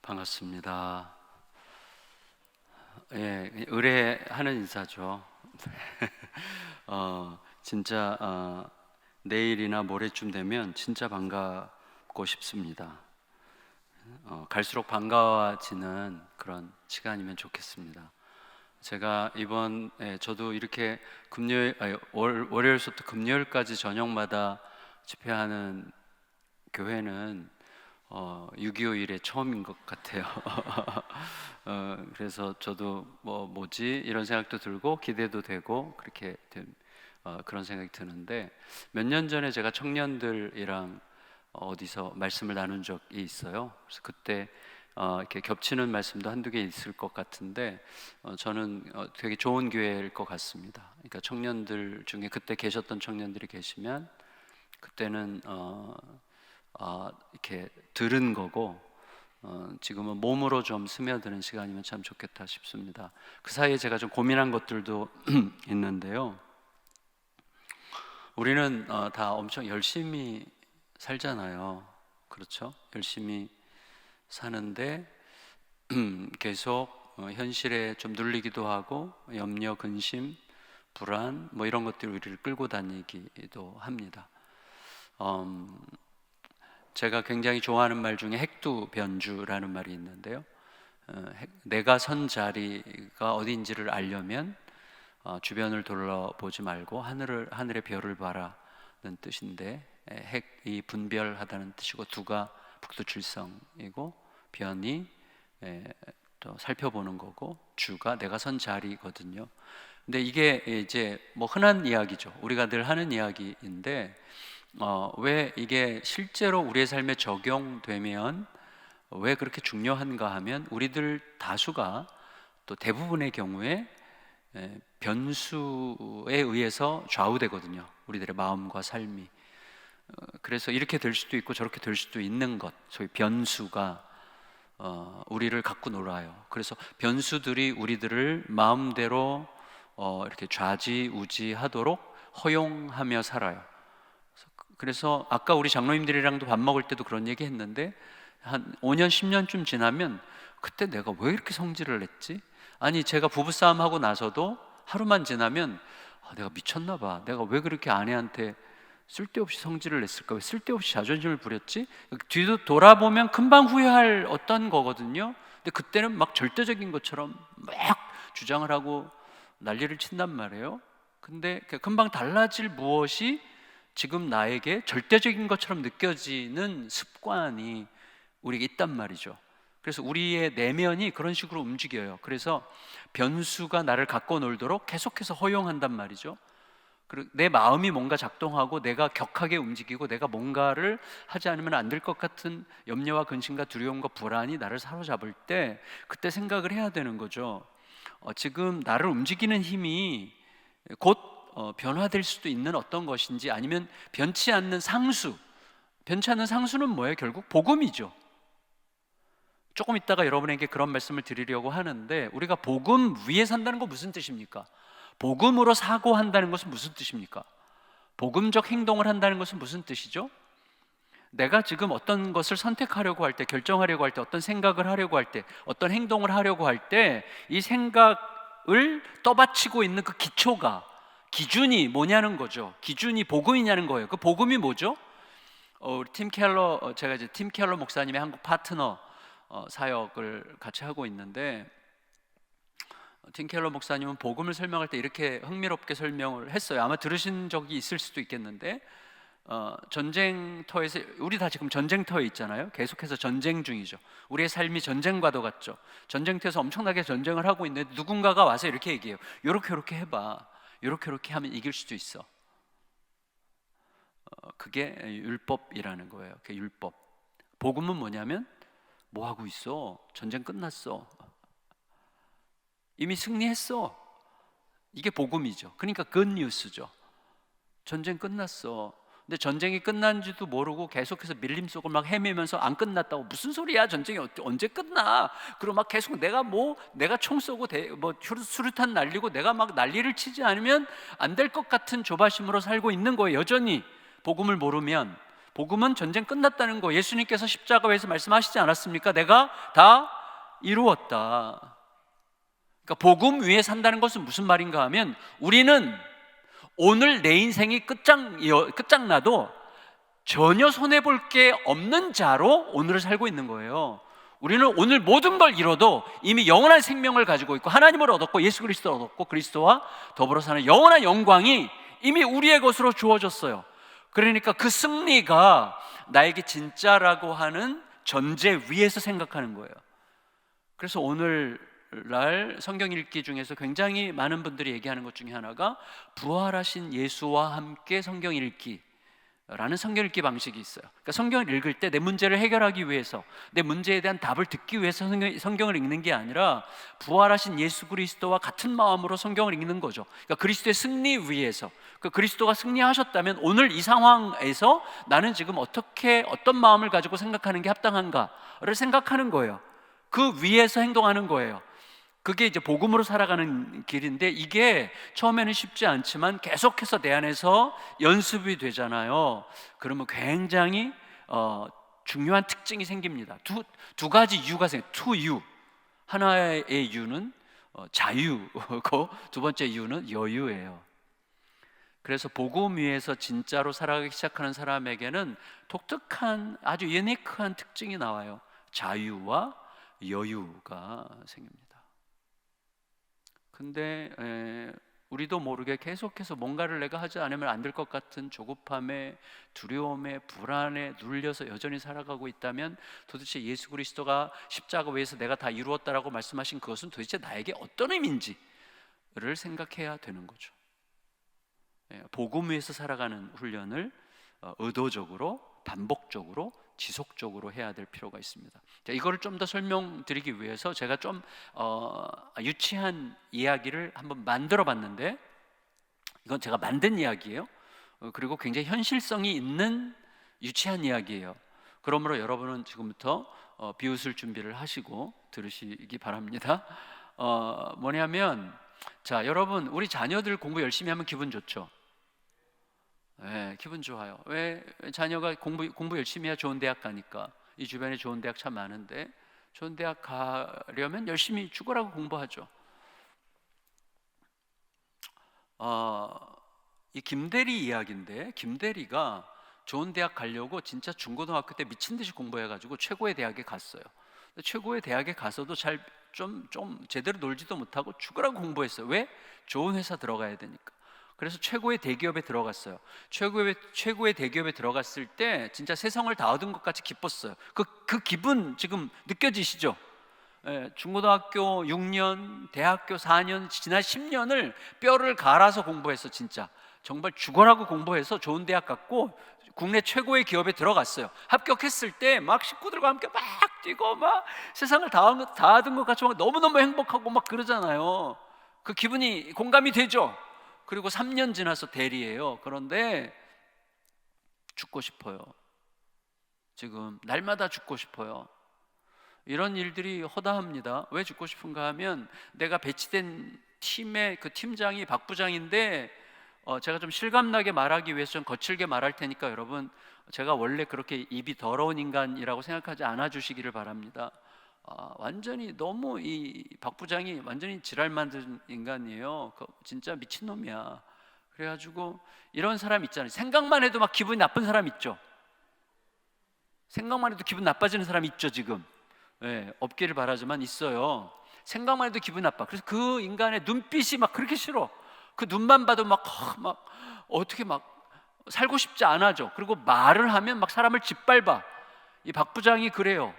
반갑습니다. 예, 의뢰하는 인사죠. 진짜 내일이나 모레쯤 되면 진짜 반갑고 싶습니다. 갈수록 반가워지는 그런 시간이면 좋겠습니다. 제가 저도 이렇게 월요일부터 금요일까지 저녁마다 집회하는 교회는 6.25 이래 처음인 것 같아요. 그래서 저도 뭐지 이런 생각도 들고 기대도 되고 그런 생각이 드는데, 몇 년 전에 제가 청년들이랑 어디서 말씀을 나눈 적이 있어요. 그래서 그때 이렇게 겹치는 말씀도 한두 개 있을 것 같은데, 저는 되게 좋은 기회일 것 같습니다. 그러니까 청년들 중에 그때 계셨던 청년들이 계시면 그때는 이렇게 들은 거고, 지금은 몸으로 좀 스며드는 시간이면 참 좋겠다 싶습니다. 그 사이에 제가 좀 고민한 것들도 있는데요. 우리는 다 엄청 열심히 살잖아요. 그렇죠? 열심히 사는데 계속 현실에 좀 눌리기도 하고, 염려, 근심, 불안 이런 것들이 우리를 끌고 다니기도 합니다. 제가 굉장히 좋아하는 말 중에 핵두변주라는 말이 있는데요. 내가 선 자리가 어디인지를 알려면 주변을 둘러보지 말고 하늘의 별을 바라는 뜻인데, 핵이 분별하다는 뜻이고, 두가 북두칠성이고, 변이 또 살펴보는 거고, 주가 내가 선 자리거든요. 근데 이게 이제 흔한 이야기죠. 우리가 늘 하는 이야기인데, 왜 이게 실제로 우리의 삶에 적용되면 왜 그렇게 중요한가 하면, 우리들 다수가 또 대부분의 경우에 변수에 의해서 좌우되거든요. 우리들의 마음과 삶이. 그래서 이렇게 될 수도 있고 저렇게 될 수도 있는 것, 소위 변수가 우리를 갖고 놀아요. 그래서 변수들이 우리들을 마음대로 이렇게 좌지우지하도록 허용하며 살아요. 그래서 아까 우리 장로님들이랑도 밥 먹을 때도 그런 얘기 했는데, 한 5년, 10년쯤 지나면 그때 내가 왜 이렇게 성질을 냈지? 아니, 제가 부부싸움 하고 나서도 하루만 지나면 내가 미쳤나 봐. 내가 왜 그렇게 아내한테 쓸데없이 성질을 냈을까? 왜 쓸데없이 자존심을 부렸지? 뒤도 돌아보면 금방 후회할 어떤 거거든요. 근데 그때는 막 절대적인 것처럼 막 주장을 하고 난리를 친단 말이에요. 근데 금방 달라질 무엇이 지금 나에게 절대적인 것처럼 느껴지는 습관이 우리에게 있단 말이죠. 그래서 우리의 내면이 그런 식으로 움직여요. 그래서 변수가 나를 갖고 놀도록 계속해서 허용한단 말이죠. 그리고 내 마음이 뭔가 작동하고 내가 격하게 움직이고 내가 뭔가를 하지 않으면 안 될 것 같은 염려와 근심과 두려움과 불안이 나를 사로잡을 때, 그때 생각을 해야 되는 거죠. 지금 나를 움직이는 힘이 곧 변화될 수도 있는 어떤 것인지, 아니면 변치 않는 상수. 변치 않는 상수는 뭐예요? 결국 복음이죠. 조금 있다가 여러분에게 그런 말씀을 드리려고 하는데, 우리가 복음 위에 산다는 건 무슨 뜻입니까? 복음으로 사고한다는 것은 무슨 뜻입니까? 복음적 행동을 한다는 것은 무슨 뜻이죠? 내가 지금 어떤 것을 선택하려고 할 때, 결정하려고 할 때, 어떤 생각을 하려고 할 때, 어떤 행동을 하려고 할 때, 이 생각을 떠받치고 있는 그 기준이 뭐냐는 거죠. 기준이 복음이냐는 거예요. 그 복음이 뭐죠? 제가 이제 팀 켈러 목사님의 한국 파트너 사역을 같이 하고 있는데, 팀 켈러 목사님은 복음을 설명할 때 이렇게 흥미롭게 설명을 했어요. 아마 들으신 적이 있을 수도 있겠는데, 전쟁터에서, 우리 다 지금 전쟁터에 있잖아요. 계속해서 전쟁 중이죠. 우리의 삶이 전쟁과도 같죠. 전쟁터에서 엄청나게 전쟁을 하고 있는데 누군가가 와서 이렇게 얘기해요. 요렇게 해봐. 요렇게 하면 이길 수도 있어. 그게 율법이라는 거예요. 그게 율법. 복음은 뭐냐면, 뭐 하고 있어? 전쟁 끝났어. 이미 승리했어. 이게 복음이죠. 그러니까 굿뉴스죠. 전쟁 끝났어. 근데 전쟁이 끝난지도 모르고 계속해서 밀림 속을 막 헤매면서 안 끝났다고, 무슨 소리야, 전쟁이 언제 끝나? 그리고 막 계속 내가 총 쏘고 수류탄 날리고 내가 막 난리를 치지 않으면 안 될 것 같은 조바심으로 살고 있는 거예요. 여전히 복음을 모르면, 복음은 전쟁 끝났다는 거. 예수님께서 십자가에서 말씀하시지 않았습니까? 내가 다 이루었다. 그러니까 복음 위에 산다는 것은 무슨 말인가 하면, 우리는 오늘 내 인생이 끝장나도 전혀 손해볼 게 없는 자로 오늘을 살고 있는 거예요. 우리는 오늘 모든 걸 잃어도 이미 영원한 생명을 가지고 있고, 하나님을 얻었고 예수 그리스도를 얻었고, 그리스도와 더불어 사는 영원한 영광이 이미 우리의 것으로 주어졌어요. 그러니까 그 승리가 나에게 진짜라고 하는 전제 위에서 생각하는 거예요. 그래서 오늘날 성경 읽기 중에서 굉장히 많은 분들이 얘기하는 것 중에 하나가 부활하신 예수와 함께 성경 읽기 라는 성경 읽기 방식이 있어요. 그러니까 성경을 읽을 때 내 문제를 해결하기 위해서, 내 문제에 대한 답을 듣기 위해서 성경을 읽는 게 아니라 부활하신 예수 그리스도와 같은 마음으로 성경을 읽는 거죠. 그러니까 그리스도의 승리 위에서, 그 그리스도가 승리하셨다면 오늘 이 상황에서 나는 지금 어떤 마음을 가지고 생각하는 게 합당한가를 생각하는 거예요. 그 위에서 행동하는 거예요. 그게 이제 복음으로 살아가는 길인데, 이게 처음에는 쉽지 않지만 계속해서 내 안에서 연습이 되잖아요. 그러면 굉장히 중요한 특징이 생깁니다. 두 가지 유가 생겨요. 투 유. 하나의 유는 자유고, 두 번째 유는 여유예요. 그래서 복음 위에서 진짜로 살아가기 시작하는 사람에게는 독특한, 아주 유니크한 특징이 나와요. 자유와 여유가 생깁니다. 근데 우리도 모르게 계속해서 뭔가를 내가 하지 않으면 안 될 것 같은 조급함에, 두려움에, 불안에 눌려서 여전히 살아가고 있다면, 도대체 예수 그리스도가 십자가 위에서 내가 다 이루었다라고 말씀하신 그것은 도대체 나에게 어떤 의미인지를 생각해야 되는 거죠. 복음 위에서 살아가는 훈련을 의도적으로, 반복적으로, 지속적으로 해야 될 필요가 있습니다. 자, 이거를 좀 더 설명드리기 위해서 제가 좀 유치한 이야기를 한번 만들어 봤는데, 이건 제가 만든 이야기예요. 그리고 굉장히 현실성이 있는 유치한 이야기예요. 그러므로 여러분은 지금부터 비웃을 준비를 하시고 들으시기 바랍니다. 뭐냐면, 자, 여러분, 우리 자녀들 공부 열심히 하면 기분 좋죠? 네, 기분 좋아요. 왜? 자녀가 공부 열심히 해야 좋은 대학 가니까. 이 주변에 좋은 대학 참 많은데, 좋은 대학 가려면 열심히 죽으라고 공부하죠. 이 김대리 이야기인데, 김대리가 좋은 대학 가려고 진짜 중고등학교 때 미친 듯이 공부해가지고 최고의 대학에 갔어요. 최고의 대학에 가서도 좀 제대로 놀지도 못하고 죽으라고 공부했어요. 왜? 좋은 회사 들어가야 되니까. 그래서 최고의 대기업에 들어갔어요. 최고의 대기업에 들어갔을 때 진짜 세상을 다 얻은 것 같이 기뻤어요. 그 기분 지금 느껴지시죠? 중고등학교 6년, 대학교 4년, 지난 10년을 뼈를 갈아서 공부해서 진짜 정말 죽어라고 공부해서 좋은 대학 갔고 국내 최고의 기업에 들어갔어요. 합격했을 때 막 식구들과 함께 막 뛰고 막 세상을 다 얻은 것 같이 막 너무너무 행복하고 막 그러잖아요. 그 기분이 공감이 되죠? 그리고 3년 지나서 대리예요. 그런데 죽고 싶어요. 지금 날마다 죽고 싶어요. 이런 일들이 허다합니다. 왜 죽고 싶은가 하면, 내가 배치된 팀의 그 팀장이 박 부장인데, 제가 좀 실감나게 말하기 위해서 좀 거칠게 말할 테니까 여러분, 제가 원래 그렇게 입이 더러운 인간이라고 생각하지 않아 주시기를 바랍니다. 완전히 너무 이 박 부장이 완전히 지랄 만든 인간이에요. 진짜 미친놈이야. 그래가지고 이런 사람 있잖아요. 생각만 해도 막 기분이 나쁜 사람 있죠. 생각만 해도 기분 나빠지는 사람 있죠 지금. 없기를 바라지만 있어요. 생각만 해도 기분 나빠. 그래서 그 인간의 눈빛이 막 그렇게 싫어. 그 눈만 봐도 막 어떻게 막 살고 싶지 않아져. 그리고 말을 하면 막 사람을 짓밟아. 이 박 부장이 그래요.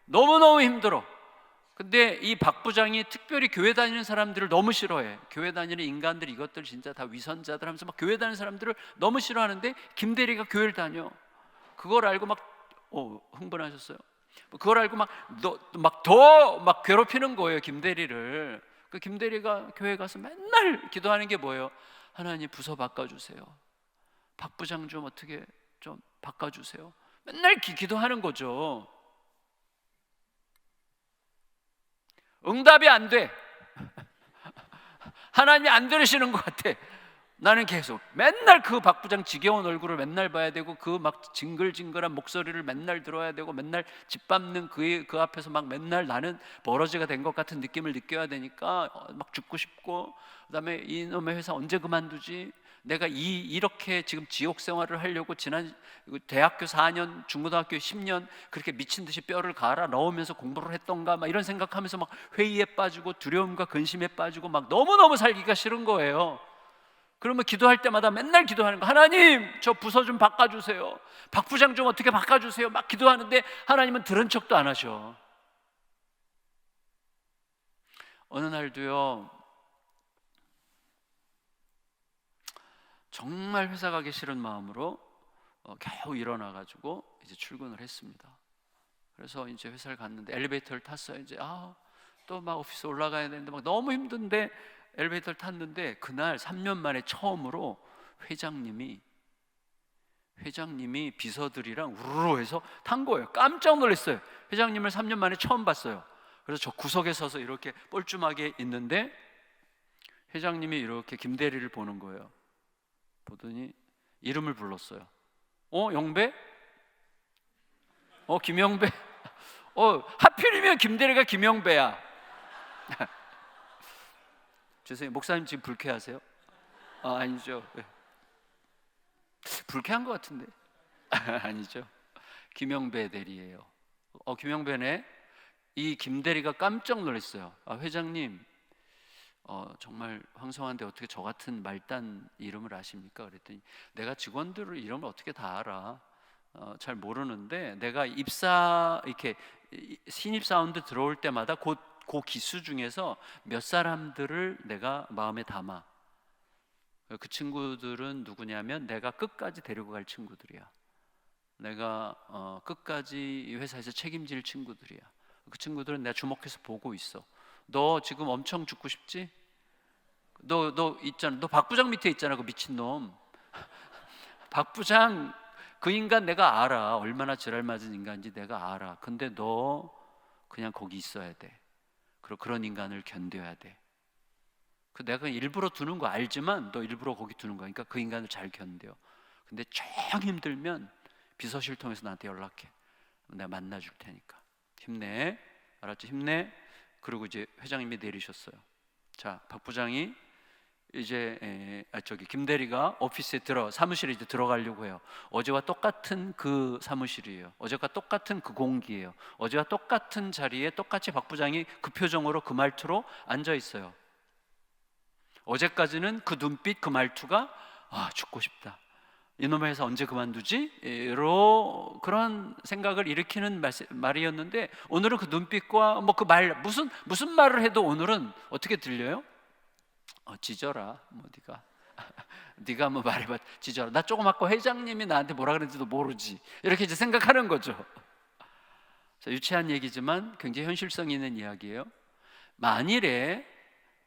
너무너무 힘들어. 근데 이 박 부장이 특별히 교회 다니는 사람들을 너무 싫어해. 교회 다니는 인간들 이것들 진짜 다 위선자들 하면서 막 교회 다니는 사람들을 너무 싫어하는데, 김대리가 교회를 다녀. 그걸 알고 막 흥분하셨어요. 그걸 알고 막 더 괴롭히는 거예요, 김대리를. 그 김대리가 교회 가서 맨날 기도하는 게 뭐예요? 하나님 부서 바꿔주세요. 박 부장 좀 어떻게 좀 바꿔주세요. 맨날 기도하는 거죠. 응답이 안 돼. 하나님이 안 들으시는 것 같아. 나는 계속 맨날 그 박 부장 지겨운 얼굴을 맨날 봐야 되고 그 막 징글징글한 목소리를 맨날 들어야 되고 맨날 짓밟는 그 앞에서 막 맨날 나는 버러지가 된 것 같은 느낌을 느껴야 되니까 막 죽고 싶고, 그다음에 이놈의 회사 언제 그만두지? 내가 이렇게 지금 지옥 생활을 하려고 지난 대학교 4년, 중고등학교 10년 그렇게 미친 듯이 뼈를 갈아 넣으면서 공부를 했던가, 막 이런 생각하면서 막 회의에 빠지고 두려움과 근심에 빠지고 막 너무너무 살기가 싫은 거예요. 그러면 기도할 때마다 맨날 기도하는 거, 하나님 저 부서 좀 바꿔주세요, 박 부장 좀 어떻게 바꿔주세요, 막 기도하는데 하나님은 들은 척도 안 하셔. 어느 날도요, 정말 회사 가기 싫은 마음으로 겨우 일어나가지고 이제 출근을 했습니다. 그래서 이제 회사를 갔는데 엘리베이터를 탔어요. 이제 또 막 오피스 올라가야 되는데 막 너무 힘든데 엘리베이터를 탔는데, 그날 3년 만에 처음으로 회장님이 비서들이랑 우르르 해서 탄 거예요. 깜짝 놀랐어요. 회장님을 3년 만에 처음 봤어요. 그래서 저 구석에 서서 이렇게 뻘쭘하게 있는데 회장님이 이렇게 김대리를 보는 거예요. 보더니 이름을 불렀어요. 영배? 김영배? 하필이면 김대리가 김영배야. 죄송해요, 목사님 지금 불쾌하세요? 아니죠. 불쾌한 것 같은데. 아니죠. 김영배 대리예요. 김영배네. 이 김대리가 깜짝 놀랐어요. 회장님, 정말 황송한데 어떻게 저 같은 말단 이름을 아십니까? 그랬더니 내가 직원들을 이름을 어떻게 다 알아? 잘 모르는데 내가 이렇게 신입사원들 들어올 때마다 그 기수 중에서 몇 사람들을 내가 마음에 담아. 그 친구들은 누구냐면 내가 끝까지 데리고 갈 친구들이야. 내가 끝까지 이 회사에서 책임질 친구들이야. 그 친구들은 내가 주목해서 보고 있어. 너 지금 엄청 죽고 싶지? 너 있잖아. 너 박 부장 밑에 있잖아. 그 미친놈. 박 부장 그 인간 내가 알아. 얼마나 지랄맞은 인간인지 내가 알아. 근데 너 그냥 거기 있어야 돼. 그리고 그런 인간을 견뎌야 돼. 내가 일부러 두는 거 알지만 너 일부러 거기 두는 거니까 그 인간을 잘 견뎌. 근데 정 힘들면 비서실 통해서 나한테 연락해. 내가 만나줄 테니까. 힘내. 알았지? 힘내. 그리고 이제 회장님이 내리셨어요. 자, 박 부장이 이제 김대리가 오피스에 사무실에 이제 들어가려고 해요. 어제와 똑같은 그 사무실이에요. 어제와 똑같은 그 공기예요. 어제와 똑같은 자리에 똑같이 박 부장이 그 표정으로 그 말투로 앉아 있어요. 어제까지는 그 눈빛, 그 말투가 죽고 싶다, 이놈의 회사 언제 그만두지? 그런 생각을 일으키는 말이었는데, 오늘은 그 눈빛과 그 말, 무슨 말을 해도 오늘은 어떻게 들려요? 짖어라, 네가 말해봐, 짖어라. 나 조금 아까 회장님이 나한테 뭐라 그랬는지도 모르지, 이렇게 이제 생각하는 거죠. 자, 유치한 얘기지만 굉장히 현실성 있는 이야기예요. 만일에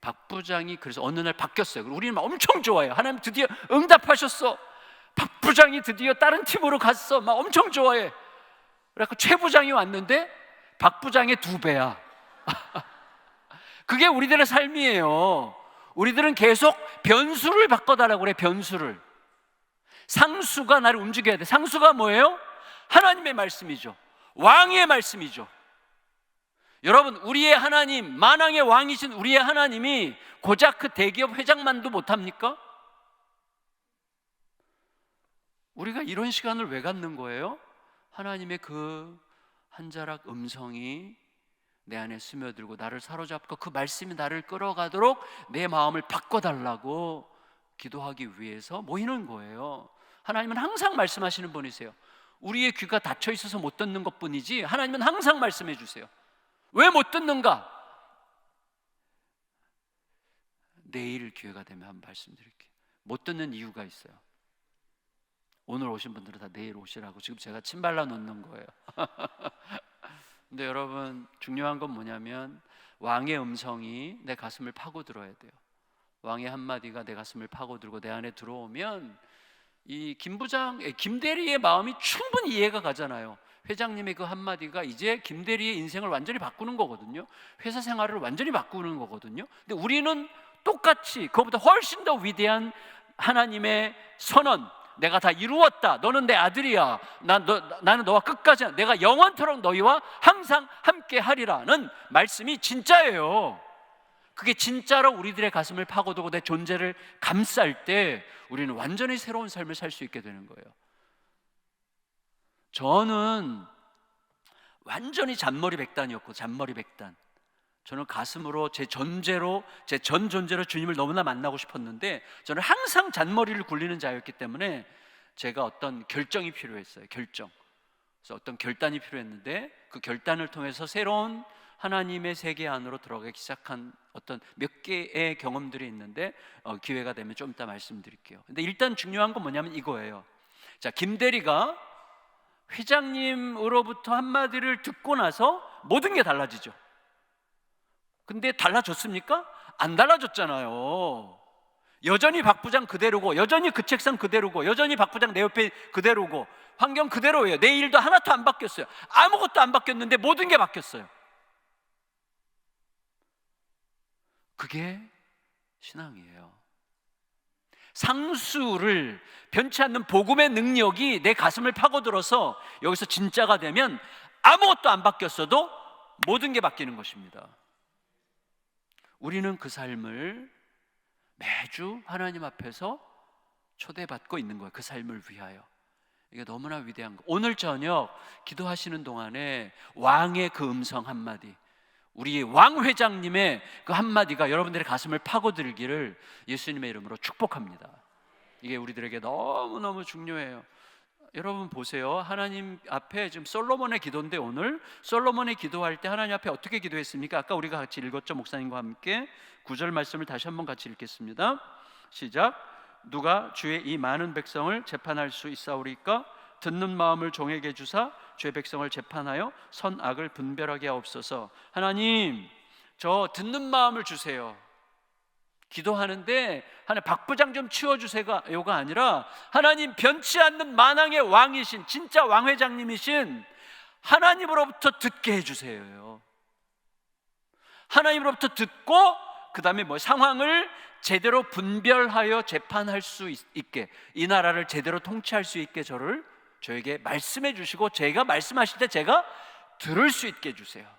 박 부장이 그래서 어느 날 바뀌었어요. 우리는 엄청 좋아해요. 하나님 드디어 응답하셨어. 박 부장이 드디어 다른 팀으로 갔어. 막 엄청 좋아해. 그래서 최 부장이 왔는데 박 부장의 2배야. 그게 우리들의 삶이에요. 우리들은 계속 변수를 바꿔달라고 그래. 변수를. 상수가 나를 움직여야 돼. 상수가 뭐예요? 하나님의 말씀이죠. 왕의 말씀이죠. 여러분, 우리의 하나님, 만왕의 왕이신 우리의 하나님이 고작 그 대기업 회장만도 못합니까? 우리가 이런 시간을 왜 갖는 거예요? 하나님의 그 한 자락 음성이 내 안에 스며들고 나를 사로잡고 그 말씀이 나를 끌어가도록 내 마음을 바꿔달라고 기도하기 위해서 모이는 거예요. 하나님은 항상 말씀하시는 분이세요. 우리의 귀가 닫혀 있어서 못 듣는 것뿐이지 하나님은 항상 말씀해 주세요. 왜 못 듣는가? 내일 기회가 되면 한번 말씀드릴게요. 못 듣는 이유가 있어요. 오늘 오신 분들은 다 내일 오시라고 지금 제가 침 발라 놓는 거예요. 근데 여러분, 중요한 건 뭐냐면 왕의 음성이 내 가슴을 파고들어야 돼요. 왕의 한마디가 내 가슴을 파고들고 내 안에 들어오면 이 김대리의 마음이 충분히 이해가 가잖아요. 회장님의 그 한마디가 이제 김대리의 인생을 완전히 바꾸는 거거든요. 회사 생활을 완전히 바꾸는 거거든요. 근데 우리는 똑같이 그것보다 훨씬 더 위대한 하나님의 선언, 내가 다 이루었다, 너는 내 아들이야, 나는 너와 끝까지, 내가 영원토록 너희와 항상 함께 하리라는 말씀이 진짜예요. 그게 진짜로 우리들의 가슴을 파고들고 내 존재를 감쌀 때 우리는 완전히 새로운 삶을 살 수 있게 되는 거예요. 저는 완전히 잔머리 백단이었고, 잔머리 백단. 저는 가슴으로 제 존재로, 제 전 존재로 주님을 너무나 만나고 싶었는데, 저는 항상 잔머리를 굴리는 자였기 때문에 제가 어떤 결정이 필요했어요. 결정. 그래서 어떤 결단이 필요했는데, 그 결단을 통해서 새로운 하나님의 세계 안으로 들어가기 시작한 어떤 몇 개의 경험들이 있는데, 기회가 되면 좀 이따 말씀드릴게요. 근데 일단 중요한 건 뭐냐면 이거예요. 자, 김대리가 회장님으로부터 한마디를 듣고 나서 모든 게 달라지죠. 근데 달라졌습니까? 안 달라졌잖아요. 여전히 박 부장 그대로고, 여전히 그 책상 그대로고, 여전히 박 부장 내 옆에 그대로고, 환경 그대로예요. 내 일도 하나도 안 바뀌었어요. 아무것도 안 바뀌었는데 모든 게 바뀌었어요. 그게 신앙이에요. 상수를 변치 않는 복음의 능력이 내 가슴을 파고들어서 여기서 진짜가 되면 아무것도 안 바뀌었어도 모든 게 바뀌는 것입니다. 우리는 그 삶을 매주 하나님 앞에서 초대받고 있는 거예요. 그 삶을 위하여. 이게 너무나 위대한 거. 오늘 저녁 기도하시는 동안에 왕의 그 음성 한마디, 우리 왕 회장님의 그 한마디가 여러분들의 가슴을 파고들기를 예수님의 이름으로 축복합니다. 이게 우리들에게 너무너무 중요해요. 여러분 보세요. 하나님 앞에 지금 솔로몬의 기도인데, 오늘 솔로몬의 기도할 때 하나님 앞에 어떻게 기도했습니까? 아까 우리가 같이 읽었죠, 목사님과 함께. 9절 말씀을 다시 한번 같이 읽겠습니다. 시작. 누가 주의 이 많은 백성을 재판할 수 있사오리까? 듣는 마음을 종에게 주사 주의 백성을 재판하여 선악을 분별하게 하옵소서. 하나님, 저 듣는 마음을 주세요. 기도하는데 하나님 박 부장 좀 치워주세요가 아니라, 하나님 변치 않는 만왕의 왕이신, 진짜 왕 회장님이신 하나님으로부터 듣게 해주세요. 하나님으로부터 듣고 그 다음에 상황을 제대로 분별하여 재판할 수 있게, 이 나라를 제대로 통치할 수 있게 저에게 말씀해 주시고, 제가 말씀하실 때 제가 들을 수 있게 해주세요.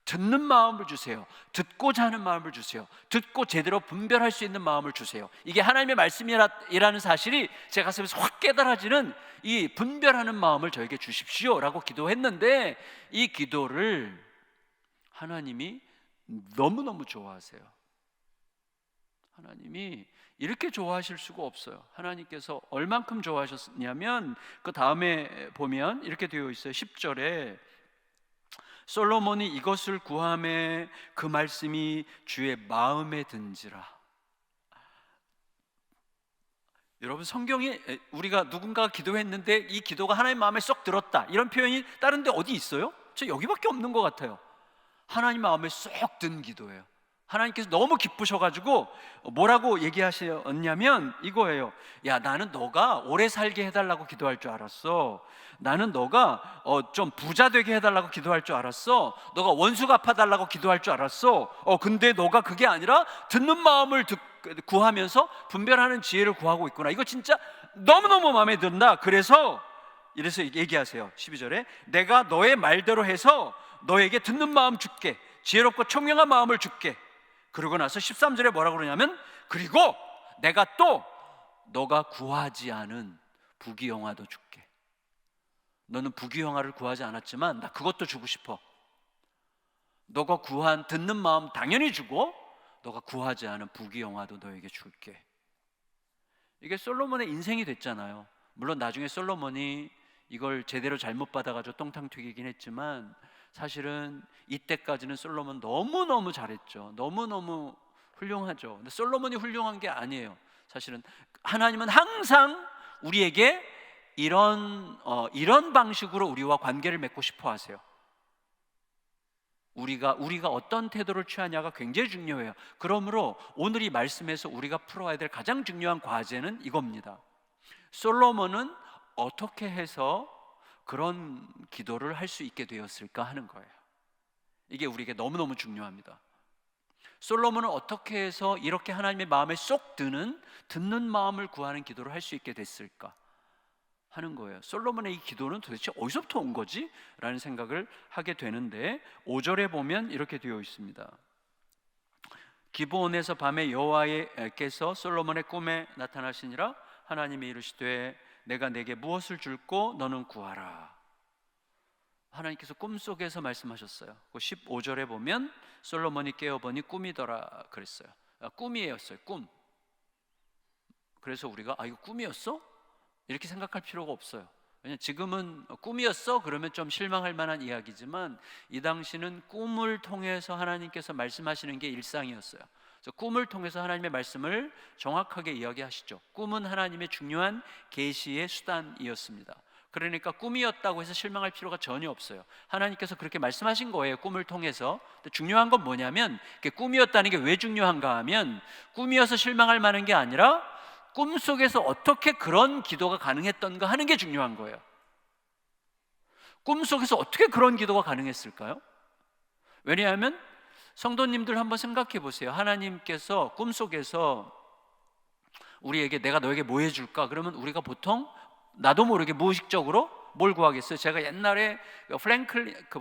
듣는 마음을 주세요. 듣고자 하는 마음을 주세요. 듣고 제대로 분별할 수 있는 마음을 주세요. 이게 하나님의 말씀이라는 사실이 제 가슴에서 확 깨달아지는, 이 분별하는 마음을 저에게 주십시오 라고 기도했는데, 이 기도를 하나님이 너무너무 좋아하세요. 하나님이 이렇게 좋아하실 수가 없어요. 하나님께서 얼만큼 좋아하셨냐면, 그 다음에 보면 이렇게 되어 있어요. 10절에 솔로몬이 이것을 구하매 그 말씀이 주의 마음에 든지라. 여러분, 성경에 우리가 누군가가 기도했는데 이 기도가 하나님 마음에 쏙 들었다, 이런 표현이 다른 데 어디 있어요? 저 여기밖에 없는 것 같아요. 하나님 마음에 쏙 든 기도예요. 하나님께서 너무 기쁘셔가지고 뭐라고 얘기하셨냐면 이거예요. 야, 나는 너가 오래 살게 해달라고 기도할 줄 알았어. 나는 너가 좀 부자 되게 해달라고 기도할 줄 알았어. 너가 원수 갚아달라고 기도할 줄 알았어. 근데 너가 그게 아니라 듣는 마음을 구하면서 분별하는 지혜를 구하고 있구나. 이거 진짜 너무너무 마음에 든다. 그래서 이래서 얘기하세요. 12절에 내가 너의 말대로 해서 너에게 듣는 마음 줄게, 지혜롭고 총명한 마음을 줄게. 그러고 나서 13절에 뭐라고 그러냐면, 그리고 내가 또 너가 구하지 않은 부귀영화도 줄게. 너는 부귀영화를 구하지 않았지만 나 그것도 주고 싶어. 너가 구한 듣는 마음 당연히 주고, 너가 구하지 않은 부귀영화도 너에게 줄게. 이게 솔로몬의 인생이 됐잖아요. 물론 나중에 솔로몬이 이걸 제대로 잘못 받아가지고 똥탕 튀기긴 했지만, 사실은 이때까지는 솔로몬 너무너무 잘했죠. 너무너무 훌륭하죠. 근데 솔로몬이 훌륭한 게 아니에요. 사실은 하나님은 항상 우리에게 이런 방식으로 우리와 관계를 맺고 싶어 하세요. 우리가 어떤 태도를 취하냐가 굉장히 중요해요. 그러므로 오늘 이 말씀에서 우리가 풀어야 될 가장 중요한 과제는 이겁니다. 솔로몬은 어떻게 해서 그런 기도를 할 수 있게 되었을까 하는 거예요. 이게 우리에게 너무너무 중요합니다. 솔로몬은 어떻게 해서 이렇게 하나님의 마음에 쏙 드는 듣는 마음을 구하는 기도를 할 수 있게 됐을까 하는 거예요. 솔로몬의 이 기도는 도대체 어디서부터 온 거지? 라는 생각을 하게 되는데 5절에 보면 이렇게 되어 있습니다. 기브온에서 밤에 여호와께서 솔로몬의 꿈에 나타나시니라. 하나님이 이르시되 내가 내게 무엇을 줄고 너는 구하라. 하나님께서 꿈속에서 말씀하셨어요. 15절에 보면 솔로몬이 깨어보니 꿈이더라 그랬어요. 꿈이었어요. 꿈. 그래서 우리가 이거 꿈이었어? 이렇게 생각할 필요가 없어요. 왜냐하면 지금은 꿈이었어? 그러면 좀 실망할 만한 이야기지만 이 당시는 꿈을 통해서 하나님께서 말씀하시는 게 일상이었어요. 그래서 꿈을 통해서 하나님의 말씀을 정확하게 이야기하시죠. 꿈은 하나님의 중요한 계시의 수단이었습니다. 그러니까 꿈이었다고 해서 실망할 필요가 전혀 없어요. 하나님께서 그렇게 말씀하신 거예요. 꿈을 통해서. 근데 중요한 건 뭐냐면 꿈이었다는 게 왜 중요한가 하면 꿈이어서 실망할 만한 게 아니라 꿈속에서 어떻게 그런 기도가 가능했던가 하는 게 중요한 거예요. 꿈속에서 어떻게 그런 기도가 가능했을까요? 왜냐하면 성도님들 한번 생각해 보세요. 하나님께서 꿈속에서 우리에게 내가 너에게 뭐 해줄까? 그러면 우리가 보통 나도 모르게 무의식적으로 뭘 구하겠어요? 제가 옛날에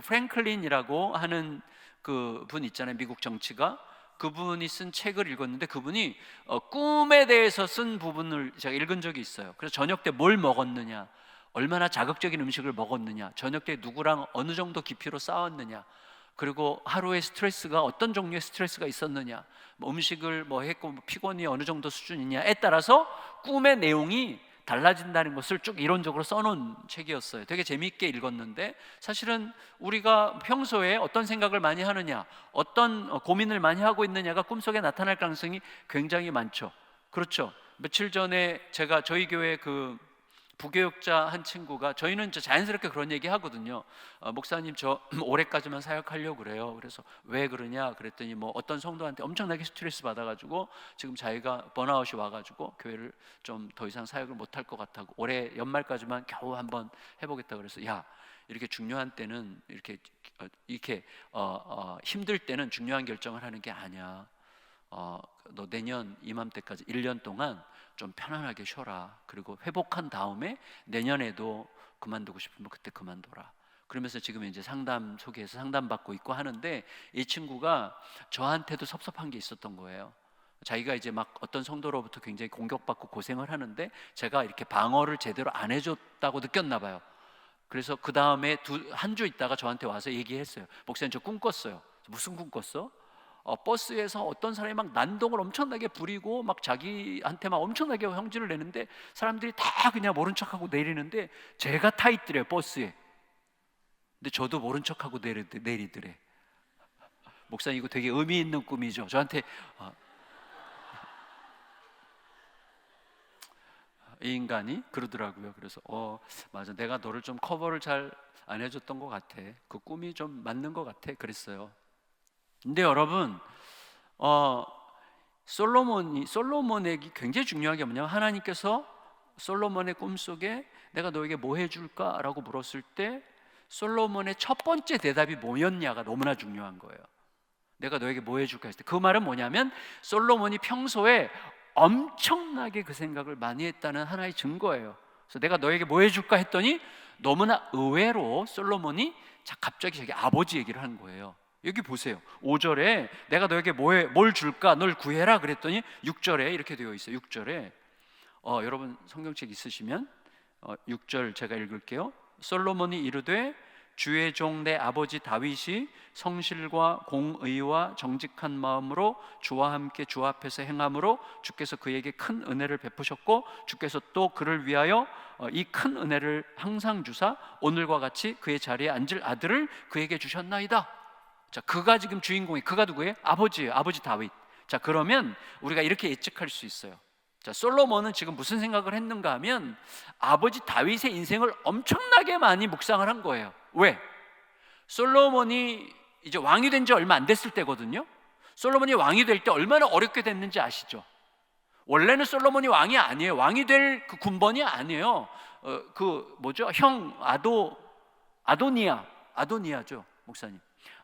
프랭클린이라고 하는 그 분 있잖아요. 미국 정치가. 그분이 쓴 책을 읽었는데 그분이 꿈에 대해서 쓴 부분을 제가 읽은 적이 있어요. 그래서 저녁 때 뭘 먹었느냐, 얼마나 자극적인 음식을 먹었느냐, 저녁 때 누구랑 어느 정도 깊이로 싸웠느냐, 그리고 하루의 스트레스가 어떤 종류의 스트레스가 있었느냐, 음식을 했고 피곤이 어느 정도 수준이냐에 따라서 꿈의 내용이 달라진다는 것을 쭉 이론적으로 써놓은 책이었어요. 되게 재미있게 읽었는데 사실은 우리가 평소에 어떤 생각을 많이 하느냐, 어떤 고민을 많이 하고 있느냐가 꿈속에 나타날 가능성이 굉장히 많죠. 그렇죠. 며칠 전에 제가 저희 교회 그 부교육자 한 친구가, 저희는 자연스럽게 그런 얘기 하거든요. 목사님 저 올해까지만 사역하려고 그래요. 그래서 왜 그러냐 그랬더니 어떤 성도한테 엄청나게 스트레스 받아가지고 지금 자기가 번아웃이 와가지고 교회를 좀 더 이상 사역을 못할 것 같다고 올해 연말까지만 겨우 한번 해보겠다 그래서 야, 이렇게 중요한 때는 이렇게 힘들 때는 중요한 결정을 하는 게 아니야. 너 내년 이맘때까지 1년 동안 좀 편안하게 쉬어라. 그리고 회복한 다음에 내년에도 그만두고 싶으면 그때 그만둬라. 그러면서 지금 이제 소개해서 상담받고 있고 하는데, 이 친구가 저한테도 섭섭한 게 있었던 거예요. 자기가 이제 막 어떤 성도로부터 굉장히 공격받고 고생을 하는데 제가 이렇게 방어를 제대로 안 해줬다고 느꼈나 봐요. 그래서 그 다음에 한 주 있다가 저한테 와서 얘기했어요. 목사님 저 꿈 꿨어요. 무슨 꿈 꿨어? 버스에서 어떤 사람이 막 난동을 엄청나게 부리고 막 자기한테 막 엄청나게 형질을 내는데 사람들이 다 그냥 모른 척하고 내리는데 제가 타 있더래요, 버스에. 근데 저도 모른 척하고 내리더래. 목사님 이거 되게 의미 있는 꿈이죠. 저한테 이 인간이 그러더라고요. 그래서 맞아, 내가 너를 좀 커버를 잘 안 해줬던 것 같아. 그 꿈이 좀 맞는 것 같아. 그랬어요. 근데 여러분, 솔로몬에게 굉장히 중요한 게 뭐냐면, 하나님께서 솔로몬의 꿈속에 내가 너에게 뭐 해줄까? 라고 물었을 때 솔로몬의 첫 번째 대답이 뭐였냐가 너무나 중요한 거예요. 내가 너에게 뭐 해줄까 했을 때 그 말은 뭐냐면 솔로몬이 평소에 엄청나게 그 생각을 많이 했다는 하나의 증거예요. 그래서 내가 너에게 뭐 해줄까 했더니 너무나 의외로 솔로몬이 갑자기 자기 아버지 얘기를 하는 거예요. 여기 보세요. 5절에 내가 너에게 뭘 줄까? 널 구해라 그랬더니 6절에 이렇게 되어 있어요. 6절에 여러분 성경책 있으시면 6절 제가 읽을게요. 솔로몬이 이르되 주의 종 내 아버지 다윗이 성실과 공의와 정직한 마음으로 주와 함께 주 앞에서 행함으로 주께서 그에게 큰 은혜를 베푸셨고 주께서 또 그를 위하여 이 큰 은혜를 항상 주사 오늘과 같이 그의 자리에 앉을 아들을 그에게 주셨나이다. 자, 그가 지금 주인공이, 그가 누구예요? 아버지예요. 아버지 다윗. 자, 그러면 우리가 이렇게 예측할 수 있어요. 자, 솔로몬은 지금 무슨 생각을 했는가 하면 아버지 다윗의 인생을 엄청나게 많이 묵상을 한 거예요. 왜? 솔로몬이 이제 왕이 된 지 얼마 안 됐을 때거든요. 솔로몬이 왕이 될 때 얼마나 어렵게 됐는지 아시죠? 원래는 솔로몬이 왕이 아니에요. 왕이 될 그 군번이 아니에요. 형 아도니아죠, 목사님.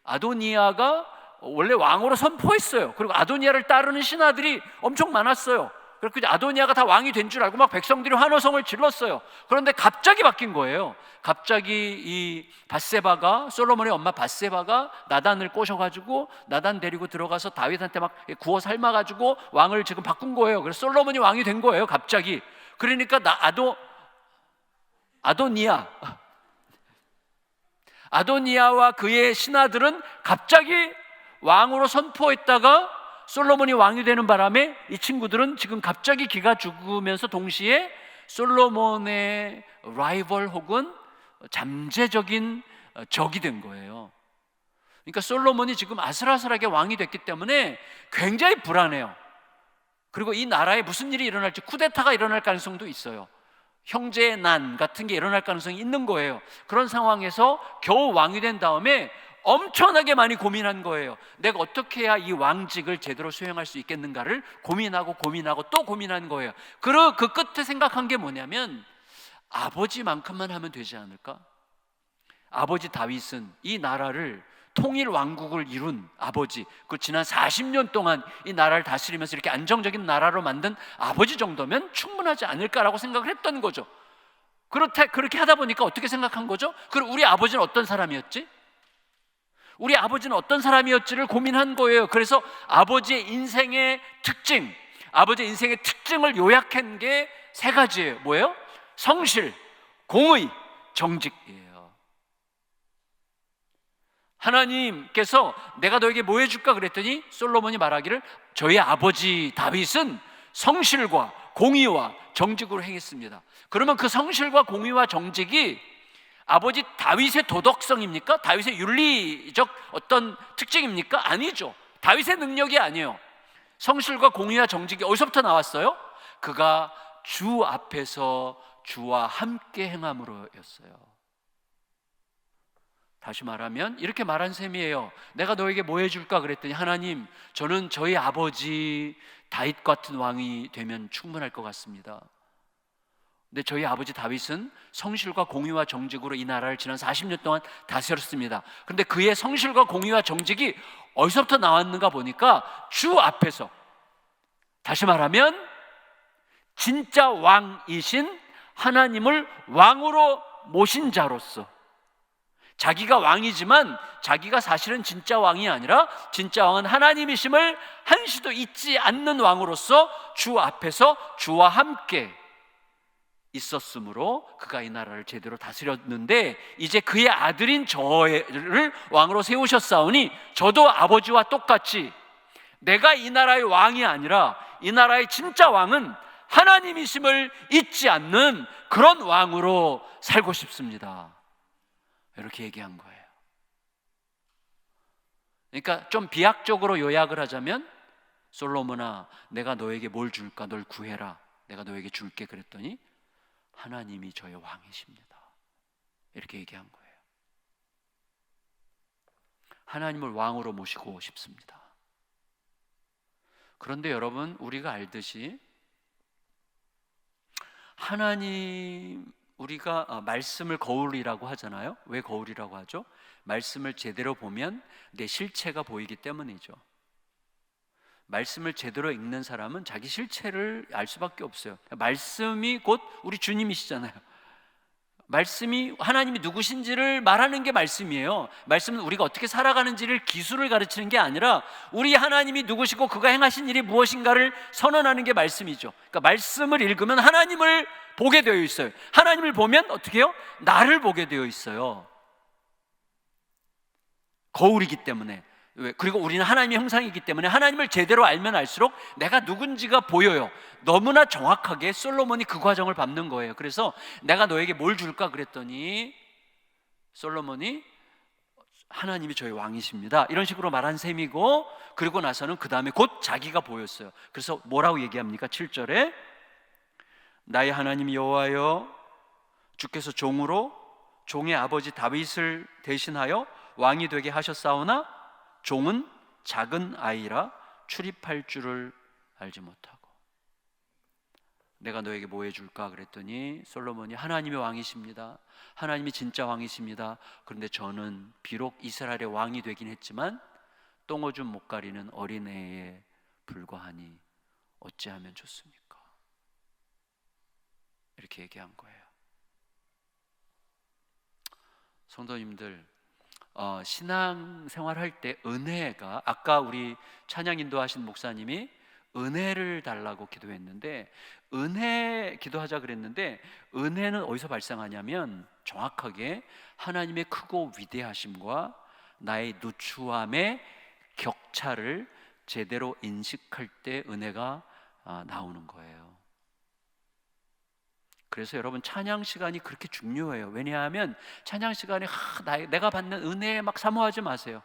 아도니아가 원래 왕으로 선포했어요. 그리고 아도니아를 따르는 신하들이 엄청 많았어요. 그래서 아도니아가 다 왕이 된 줄 알고 막 백성들이 환호성을 질렀어요. 그런데 갑자기 바뀐 거예요. 갑자기 이 밧세바가, 솔로몬의 엄마 밧세바가 나단을 꼬셔가지고 나단 데리고 들어가서 다윗한테 막 구워 삶아가지고 왕을 지금 바꾼 거예요. 그래서 솔로몬이 왕이 된 거예요, 갑자기. 그러니까 아도니아와 그의 신하들은 갑자기 왕으로 선포했다가 솔로몬이 왕이 되는 바람에 이 친구들은 지금 갑자기 기가 죽으면서 동시에 솔로몬의 라이벌 혹은 잠재적인 적이 된 거예요. 그러니까 솔로몬이 지금 아슬아슬하게 왕이 됐기 때문에 굉장히 불안해요. 그리고 이 나라에 무슨 일이 일어날지, 쿠데타가 일어날 가능성도 있어요. 형제의 난 같은 게 일어날 가능성이 있는 거예요. 그런 상황에서 겨우 왕이 된 다음에 엄청나게 많이 고민한 거예요. 내가 어떻게 해야 이 왕직을 제대로 수행할 수 있겠는가를 고민하고 또 고민한 거예요. 그 끝에 생각한 게 뭐냐면, 아버지만큼만 하면 되지 않을까? 아버지 다윗은 이 나라를 통일 왕국을 이룬 아버지, 그 지난 40년 동안 이 나라를 다스리면서 이렇게 안정적인 나라로 만든 아버지 정도면 충분하지 않을까라고 생각을 했던 거죠. 그렇게 하다 보니까 어떻게 생각한 거죠? 그럼 우리 아버지는 어떤 사람이었지? 우리 아버지는 어떤 사람이었지를 고민한 거예요. 그래서 아버지의 인생의 특징을 요약한 게 세 가지예요. 뭐예요? 성실, 공의, 정직이에요. 하나님께서 내가 너에게 뭐 해줄까 그랬더니 솔로몬이 말하기를 저희 아버지 다윗은 성실과 공의와 정직으로 행했습니다. 그러면 그 성실과 공의와 정직이 아버지 다윗의 도덕성입니까? 다윗의 윤리적 어떤 특징입니까? 아니죠. 다윗의 능력이 아니에요. 성실과 공의와 정직이 어디서부터 나왔어요? 그가 주 앞에서 주와 함께 행함으로였어요. 다시 말하면 이렇게 말한 셈이에요. 내가 너에게 뭐 해줄까 그랬더니, 하나님, 저는 저희 아버지 다윗 같은 왕이 되면 충분할 것 같습니다. 근데 저희 아버지 다윗은 성실과 공의와 정직으로 이 나라를 지난 40년 동안 다스렸습니다. 그런데 그의 성실과 공의와 정직이 어디서부터 나왔는가 보니까 주 앞에서, 다시 말하면 진짜 왕이신 하나님을 왕으로 모신 자로서, 자기가 왕이지만 자기가 사실은 진짜 왕이 아니라 진짜 왕은 하나님이심을 한시도 잊지 않는 왕으로서 주 앞에서 주와 함께 있었으므로 그가 이 나라를 제대로 다스렸는데, 이제 그의 아들인 저를 왕으로 세우셨사오니 저도 아버지와 똑같이 내가 이 나라의 왕이 아니라 이 나라의 진짜 왕은 하나님이심을 잊지 않는 그런 왕으로 살고 싶습니다. 이렇게 얘기한 거예요. 그러니까 좀 비약적으로 요약을 하자면, 솔로몬아, 내가 너에게 뭘 줄까? 널 구해라. 내가 너에게 줄게 그랬더니 하나님이 저의 왕이십니다. 이렇게 얘기한 거예요. 하나님을 왕으로 모시고 싶습니다. 그런데 여러분, 우리가 알듯이 우리가 말씀을 거울이라고 하잖아요. 왜 거울이라고 하죠? 말씀을 제대로 보면 내 실체가 보이기 때문이죠. 말씀을 제대로 읽는 사람은 자기 실체를 알 수밖에 없어요. 말씀이 곧 우리 주님이시잖아요. 말씀이 하나님이 누구신지를 말하는 게 말씀이에요. 말씀은 우리가 어떻게 살아가는지를, 기술을 가르치는 게 아니라 우리 하나님이 누구시고 그가 행하신 일이 무엇인가를 선언하는 게 말씀이죠. 그러니까 말씀을 읽으면 하나님을 보게 되어 있어요. 하나님을 보면 어떻게 해요? 나를 보게 되어 있어요. 거울이기 때문에. 그리고 우리는 하나님의 형상이기 때문에 하나님을 제대로 알면 알수록 내가 누군지가 보여요. 너무나 정확하게 솔로몬이 그 과정을 밟는 거예요. 그래서 내가 너에게 뭘 줄까 그랬더니 솔로몬이 하나님이 저희 왕이십니다, 이런 식으로 말한 셈이고, 그리고 나서는 그 다음에 곧 자기가 보였어요. 그래서 뭐라고 얘기합니까? 7절에 나의 하나님 여호와여, 주께서 종의 아버지 다윗을 대신하여 왕이 되게 하셨사오나 종은 작은 아이라 출입할 줄을 알지 못하고. 내가 너에게 뭐 해줄까 그랬더니 솔로몬이 하나님의 왕이십니다, 하나님이 진짜 왕이십니다. 그런데 저는 비록 이스라엘의 왕이 되긴 했지만 똥오줌 못 가리는 어린애에 불과하니 어찌하면 좋습니까? 이렇게 얘기한 거예요. 성도님들, 신앙생활 할 때 은혜가, 아까 우리 찬양 인도하신 목사님이 은혜를 달라고 기도했는데, 은혜 기도하자 그랬는데, 은혜는 어디서 발생하냐면 정확하게 하나님의 크고 위대하심과 나의 누추함의 격차를 제대로 인식할 때 은혜가 나오는 거예요. 그래서 여러분, 찬양 시간이 그렇게 중요해요. 왜냐하면 찬양 시간에 내가 받는 은혜에 막 사모하지 마세요.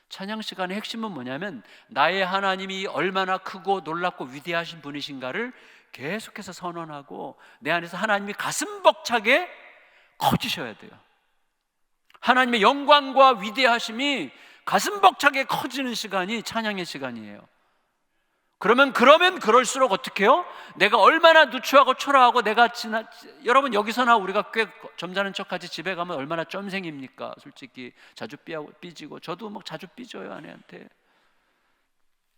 찬양 시간의 핵심은 뭐냐면 나의 하나님이 얼마나 크고 놀랍고 위대하신 분이신가를 계속해서 선언하고 내 안에서 하나님이 가슴 벅차게 커지셔야 돼요. 하나님의 영광과 위대하심이 가슴 벅차게 커지는 시간이 찬양의 시간이에요. 그러면 그럴수록 어떻게 해요? 내가 얼마나 누추하고 초라하고 여러분, 여기서나 우리가 꽤 점잖은 척하지 집에 가면 얼마나 쫌생입니까? 솔직히 자주 삐지고, 저도 막 자주 삐져요, 아내한테.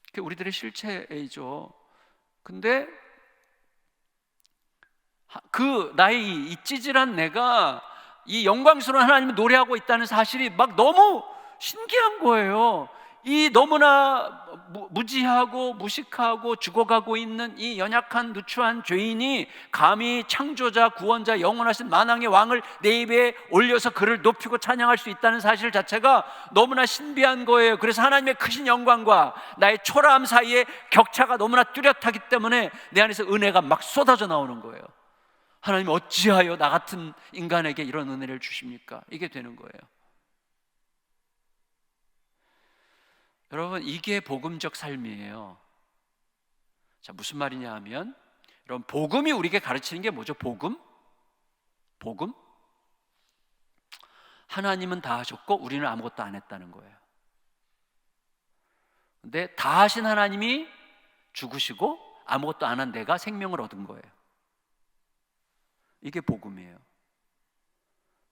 그게 우리들의 실체이죠. 근데 나의 이 찌질한 내가 이 영광스러운 하나님을 노래하고 있다는 사실이 막 너무 신기한 거예요. 이 너무나 무지하고 무식하고 죽어가고 있는 이 연약한 누추한 죄인이 감히 창조자, 구원자, 영원하신 만왕의 왕을 내 입에 올려서 그를 높이고 찬양할 수 있다는 사실 자체가 너무나 신비한 거예요. 그래서 하나님의 크신 영광과 나의 초라함 사이에 격차가 너무나 뚜렷하기 때문에 내 안에서 은혜가 막 쏟아져 나오는 거예요. 하나님, 어찌하여 나 같은 인간에게 이런 은혜를 주십니까? 이게 되는 거예요. 여러분, 이게 복음적 삶이에요. 자, 무슨 말이냐 하면, 여러분, 복음이 우리에게 가르치는 게 뭐죠? 복음? 하나님은 다 하셨고 우리는 아무것도 안 했다는 거예요. 근데 다 하신 하나님이 죽으시고 아무것도 안 한 내가 생명을 얻은 거예요. 이게 복음이에요.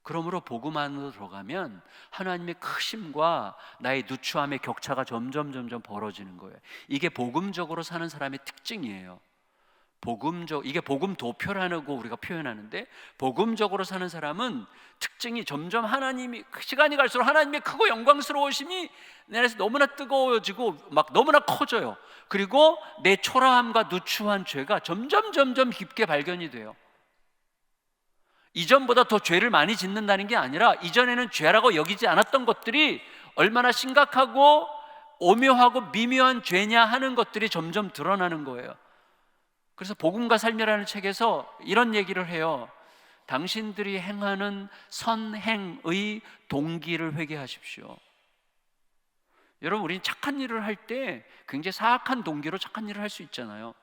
그러므로 복음 안으로 들어가면 하나님의 크심과 나의 누추함의 격차가 점점 벌어지는 거예요. 이게 복음적으로 사는 사람의 특징이에요. 이게 복음 도표라고 우리가 표현하는데, 복음적으로 사는 사람은 특징이 점점 시간이 갈수록 하나님의 크고 영광스러우심이 내 안에서 너무나 뜨거워지고 막 너무나 커져요. 그리고 내 초라함과 누추한 죄가 점점 깊게 발견이 돼요. 이전보다 더 죄를 많이 짓는다는 게 아니라 이전에는 죄라고 여기지 않았던 것들이 얼마나 심각하고 오묘하고 미묘한 죄냐 하는 것들이 점점 드러나는 거예요. 그래서 복음과 삶이라는 책에서 이런 얘기를 해요. 당신들이 행하는 선행의 동기를 회개하십시오. 여러분, 우리는 착한 일을 할 때 굉장히 사악한 동기로 착한 일을 할 수 있잖아요.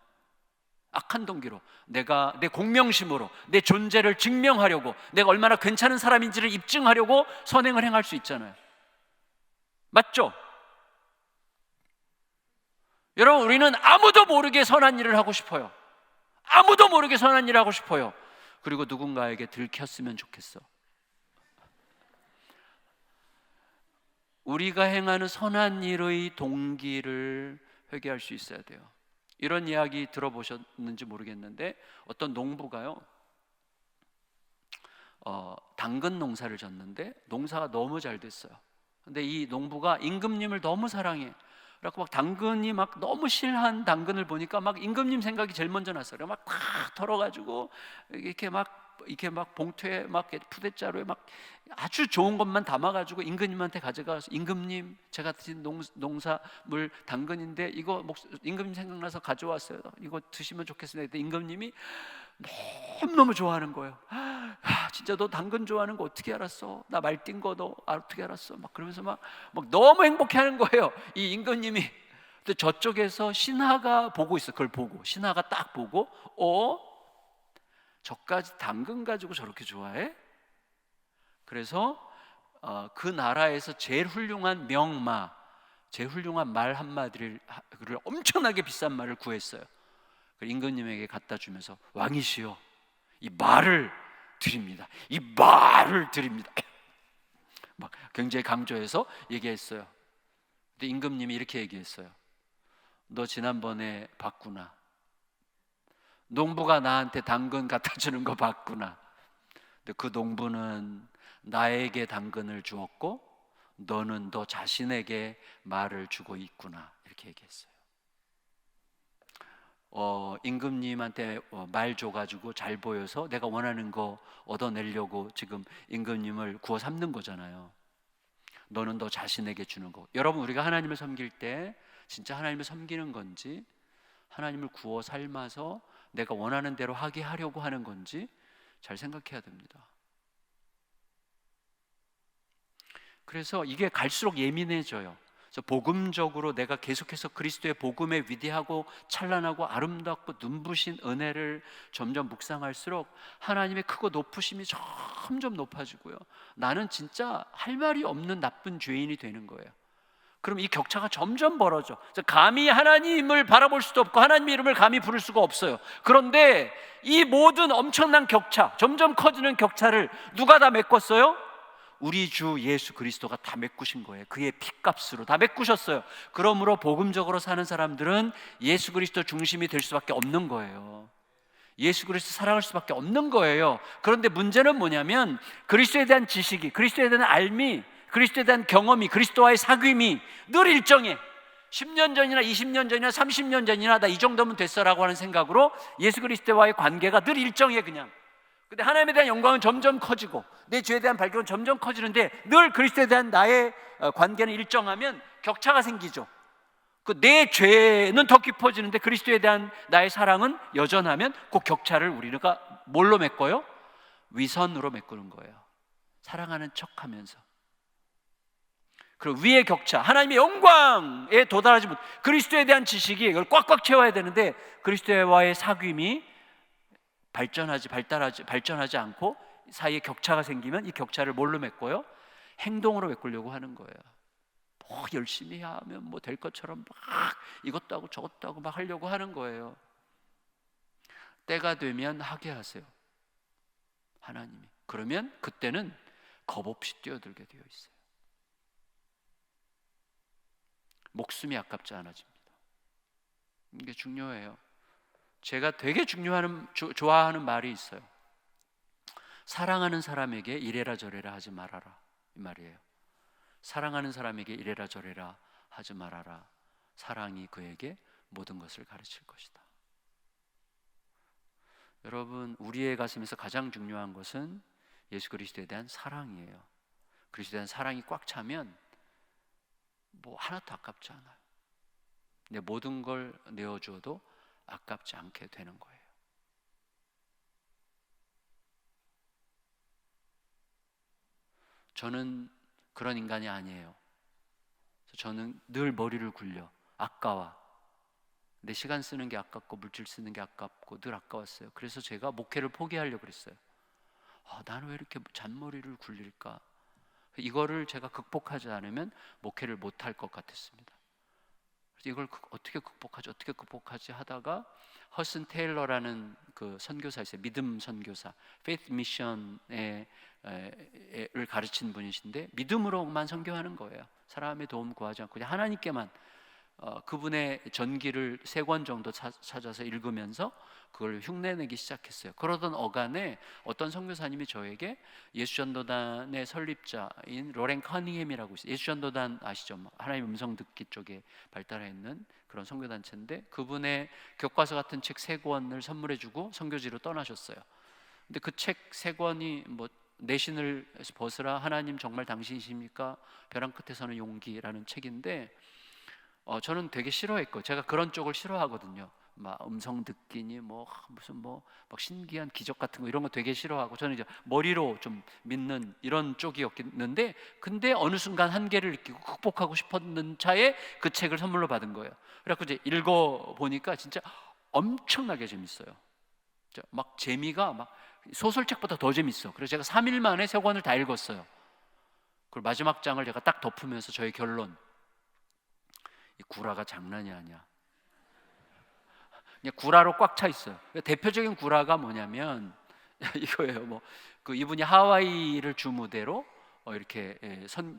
악한 동기로, 내가 내 공명심으로 내 존재를 증명하려고, 내가 얼마나 괜찮은 사람인지를 입증하려고 선행을 행할 수 있잖아요. 맞죠? 여러분, 우리는 아무도 모르게 선한 일을 하고 싶어요. 아무도 모르게 선한 일을 하고 싶어요. 그리고 누군가에게 들켰으면 좋겠어. 우리가 행하는 선한 일의 동기를 회개할 수 있어야 돼요. 이런 이야기 들어보셨는지 모르겠는데, 어떤 농부가요, 당근 농사를 졌는데 농사가 너무 잘 됐어요. 근데 이 농부가 임금님을 너무 사랑해. 그래서 막 당근이 막 너무 실한 당근을 보니까 막 임금님 생각이 제일 먼저 났어요. 막 다 털어가지고 이렇게 막 봉투에 막 푸대자루에 막 아주 좋은 것만 담아가지고 임금님한테 가져가서, 임금님, 제가 드신 농사물 당근인데 이거 임금님 생각나서 가져왔어요. 이거 드시면 좋겠습니다. 그때 임금님이 너무 좋아하는 거예요. 진짜 너 당근 좋아하는 거 어떻게 알았어? 나 말뛴 거 너 어떻게 알았어? 막 그러면서 막 너무 행복해하는 거예요, 이 임금님이. 근데 저쪽에서 신하가 보고 있어. 그걸 보고 신하가 딱 보고, 저까지 당근 가지고 저렇게 좋아해? 그래서 그 나라에서 제일 훌륭한 명마, 제일 훌륭한 말 한마디를, 엄청나게 비싼 말을 구했어요. 임금님에게 갖다 주면서, 왕이시여, 이 말을 드립니다. 이 말을 드립니다. 막 굉장히 강조해서 얘기했어요. 근데 임금님이 이렇게 얘기했어요. 너 지난번에 봤구나. 농부가 나한테 당근 갖다 주는 거 봤구나. 근데 그 농부는 나에게 당근을 주었고 너는 너 자신에게 말을 주고 있구나. 이렇게 얘기했어요. 임금님한테 말 줘가지고 잘 보여서 내가 원하는 거 얻어내려고 지금 임금님을 구워 삼는 거잖아요. 너는 너 자신에게 주는 거. 여러분, 우리가 하나님을 섬길 때 진짜 하나님을 섬기는 건지, 하나님을 구워 삶아서 내가 원하는 대로 하게 하려고 하는 건지 잘 생각해야 됩니다. 그래서 이게 갈수록 예민해져요. 그래서 복음적으로 내가 계속해서 그리스도의 복음의 위대하고 찬란하고 아름답고 눈부신 은혜를 점점 묵상할수록 하나님의 크고 높으심이 점점 높아지고요, 나는 진짜 할 말이 없는 나쁜 죄인이 되는 거예요. 그럼 이 격차가 점점 벌어져. 감히 하나님을 바라볼 수도 없고 하나님의 이름을 감히 부를 수가 없어요. 그런데 이 모든 엄청난 격차, 점점 커지는 격차를 누가 다 메꿨어요? 우리 주 예수 그리스도가 다 메꾸신 거예요. 그의 피값으로 다 메꾸셨어요. 그러므로 복음적으로 사는 사람들은 예수 그리스도 중심이 될 수밖에 없는 거예요. 예수 그리스도 사랑할 수밖에 없는 거예요. 그런데 문제는 뭐냐면 그리스도에 대한 지식이, 그리스도에 대한 알미, 그리스도에 대한 경험이, 그리스도와의 사귐이 늘 일정해. 10년 전이나 20년 전이나 30년 전이나 나 이 정도면 됐어라고 하는 생각으로 예수 그리스도와의 관계가 늘 일정해. 그냥. 근데 하나님에 대한 영광은 점점 커지고 내 죄에 대한 발견은 점점 커지는데 늘 그리스도에 대한 나의 관계는 일정하면 격차가 생기죠. 내 죄는 더 깊어지는데 그리스도에 대한 나의 사랑은 여전하면 그 격차를 우리가 뭘로 메꿔요? 위선으로 메꾸는 거예요. 사랑하는 척하면서. 그리고 위의 격차, 하나님의 영광에 도달하지 못, 그리스도에 대한 지식이 이걸 꽉꽉 채워야 되는데 그리스도와의 사귐이 발전하지 않고 사이에 격차가 생기면 이 격차를 뭘로 메꿔요? 행동으로 메꾸려고 하는 거예요. 뭐 열심히 하면 뭐 될 것처럼 막 이것도 하고 저것도 하고 막 하려고 하는 거예요. 때가 되면 하게 하세요, 하나님이. 그러면 그때는 겁 없이 뛰어들게 되어 있어요. 목숨이 아깝지 않아집니다. 이게 중요해요. 제가 되게 좋아하는 말이 있어요. 사랑하는 사람에게 이래라 저래라 하지 말아라, 이 말이에요. 사랑하는 사람에게 이래라 저래라 하지 말아라. 사랑이 그에게 모든 것을 가르칠 것이다. 여러분, 우리의 가슴에서 가장 중요한 것은 예수 그리스도에 대한 사랑이에요. 그리스도에 대한 사랑이 꽉 차면 뭐 하나도 아깝지 않아요. 내 모든 걸 내어주어도 아깝지 않게 되는 거예요. 저는 그런 인간이 아니에요. 저는 늘 머리를 굴려. 아까워. 내 시간 쓰는 게 아깝고 물질 쓰는 게 아깝고 늘 아까웠어요. 그래서 제가 목회를 포기하려고 그랬어요. 나는 왜 이렇게 잔머리를 굴릴까? 이거를 제가 극복하지 않으면 목회를 못할 것 같았습니다. 그래서 이걸 어떻게 극복하지 하다가 허슨 테일러라는 그 선교사 있어요. 믿음 선교사, Faith Mission을 가르친 분이신데 믿음으로만 선교하는 거예요. 사람의 도움 구하지 않고 그냥 하나님께만. 그분의 전기를 3권 정도 찾아서 읽으면서 그걸 흉내내기 시작했어요. 그러던 어간에 어떤 선교사님이 저에게 예수전도단의 설립자인 로렌 커닝햄이라고 있어요. 예수전도단 아시죠? 하나님의 음성 듣기 쪽에 발달해 있는 그런 선교단체인데 그분의 교과서 같은 책 3권을 선물해주고 선교지로 떠나셨어요. 근데 그 책 3권이 뭐 내신을 벗으라, 하나님 정말 당신이십니까, 벼랑 끝에서는 용기라는 책인데 저는 되게 싫어했고, 제가 그런 쪽을 싫어하거든요. 막 음성 듣기니 무슨 막 신기한 기적 같은 거 이런 거 되게 싫어하고, 저는 이제 머리로 좀 믿는 이런 쪽이었는데, 근데 어느 순간 한계를 느끼고 극복하고 싶었는 차에 그 책을 선물로 받은 거예요. 그래갖고 이제 읽어 보니까 진짜 엄청나게 재밌어요. 막 재미가 막 소설책보다 더 재밌어. 그래서 제가 3일 만에 3권을 다 읽었어요. 그리고 마지막 장을 제가 딱 덮으면서 저의 결론: 이 구라가 장난이 아니야. 그냥 구라로 꽉 차 있어요. 대표적인 구라가 뭐냐면 이거예요. 이분이 하와이를 주 무대로 이렇게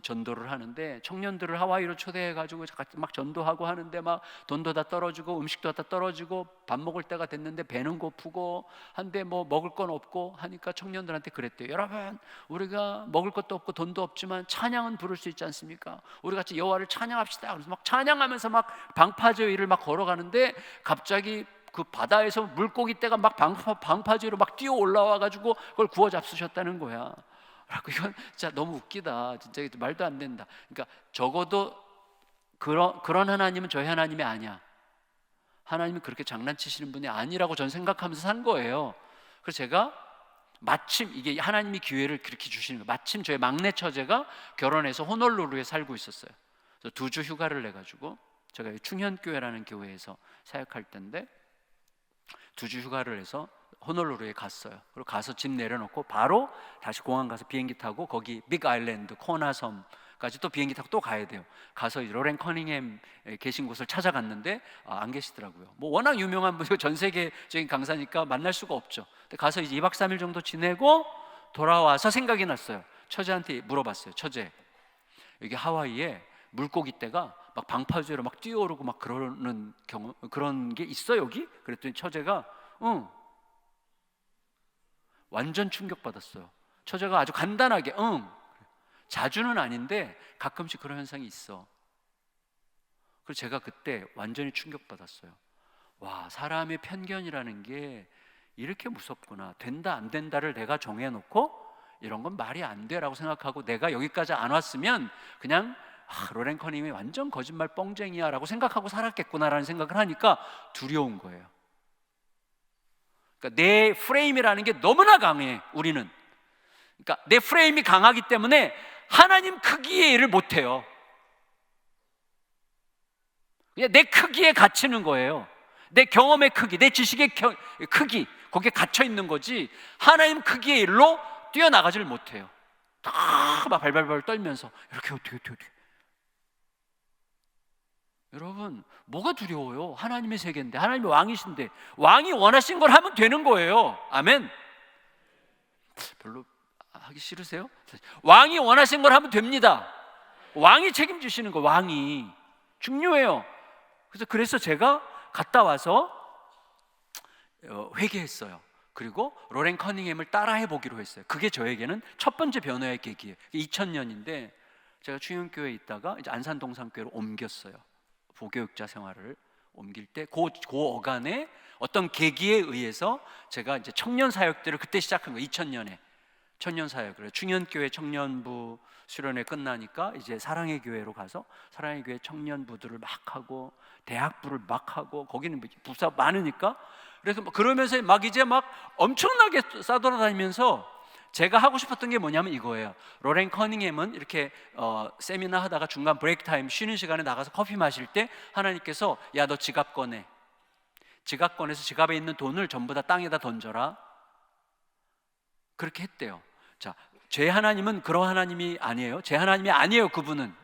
전도를 하는데, 청년들을 하와이로 초대해가지고 막 전도하고 하는데 막 돈도 다 떨어지고 음식도 다 떨어지고 밥 먹을 때가 됐는데 배는 고프고 한데 뭐 먹을 건 없고 하니까 청년들한테 그랬대요. 여러분, 우리가 먹을 것도 없고 돈도 없지만 찬양은 부를 수 있지 않습니까? 우리 같이 여호와를 찬양합시다. 그래서 막 찬양하면서 막 방파제 위를 막 걸어가는데 갑자기 그 바다에서 물고기 떼가 막 방파제 위로 막 뛰어 올라와가지고 그걸 구워 잡수셨다는 거야. 이건 진짜 너무 웃기다. 진짜 말도 안 된다. 그러니까 적어도 그런 하나님은 저희 하나님이 아니야. 하나님은 그렇게 장난치시는 분이 아니라고 전 생각하면서 산 거예요. 그래서 제가 마침 이게 하나님이 기회를 그렇게 주시는 거예요. 마침 저희 막내 처제가 결혼해서 호놀룰루에 살고 있었어요. 그래서 2주 휴가를 내가지고 제가 충현교회라는 교회에서 사역할 때인데 2주 휴가를 해서 호놀룰루에 갔어요. 그리고 가서 집 내려놓고 바로 다시 공항 가서 비행기 타고 거기 빅 아일랜드 코나 섬까지 또 비행기 타고 또 가야 돼요. 가서 로렌 커닝햄 계신 곳을 찾아갔는데 안 계시더라고요. 뭐 워낙 유명한 분이고 전 세계적인 강사니까 만날 수가 없죠. 근데 가서 이제 2박 3일 정도 지내고 돌아와서 생각이 났어요. 처제한테 물어봤어요. 처제, 여기 하와이에 물고기 떼가 막 방파제로 막 뛰어오르고 막 그러는 경우 그런 게 있어 여기? 그랬더니 처제가 응. 완전 충격받았어요. 처제가 아주 간단하게 응. 자주는 아닌데 가끔씩 그런 현상이 있어. 그래서 제가 그때 완전히 충격받았어요. 와, 사람의 편견이라는 게 이렇게 무섭구나. 된다 안 된다를 내가 정해놓고 이런 건 말이 안 돼라고 생각하고 내가 여기까지 안 왔으면 그냥 로렌 커닝이 완전 거짓말 뻥쟁이야 라고 생각하고 살았겠구나라는 생각을 하니까 두려운 거예요. 그러니까 내 프레임이라는 게 너무나 강해. 우리는 그러니까 내 프레임이 강하기 때문에 하나님 크기의 일을 못해요. 그냥 내 크기에 갇히는 거예요. 내 경험의 크기, 내 지식의 크기, 거기에 갇혀 있는 거지 하나님 크기의 일로 뛰어나가지를 못해요. 다 막 발발발 떨면서 이렇게 어떻게 여러분, 뭐가 두려워요? 하나님의 세계인데, 하나님의 왕이신데 왕이 원하신 걸 하면 되는 거예요. 아멘. 별로 하기 싫으세요? 왕이 원하신 걸 하면 됩니다. 왕이 책임지시는 거, 왕이 중요해요. 그래서 제가 갔다 와서 회개했어요. 그리고 로렌 커닝햄을 따라해 보기로 했어요. 그게 저에게는 첫 번째 변화의 계기예요. 2000년인데 제가 충현교회에 있다가 이제 안산동산교회로 옮겼어요. 보교육자 생활을 옮길 때 그 어간에 어떤 계기에 의해서 제가 이제 청년 사역들을 그때 시작한 거예요. 2000년에 청년 사역을 충현교회 청년부 수련회 끝나니까 이제 사랑의 교회로 가서 사랑의 교회 청년부들을 막 하고 대학부를 막 하고 거기는 부사 많으니까 그래서 그러면서 막 이제 막 엄청나게 싸돌아다니면서 제가 하고 싶었던 게 뭐냐면 이거예요. 로렌 커닝햄은 이렇게 세미나 하다가 중간 브레이크 타임 쉬는 시간에 나가서 커피 마실 때 하나님께서 야, 너 지갑 꺼내. 지갑 꺼내서 지갑에 있는 돈을 전부 다 땅에다 던져라. 그렇게 했대요. 자, 제 하나님은 그런 하나님이 아니에요. 제 하나님이 아니에요. 그분은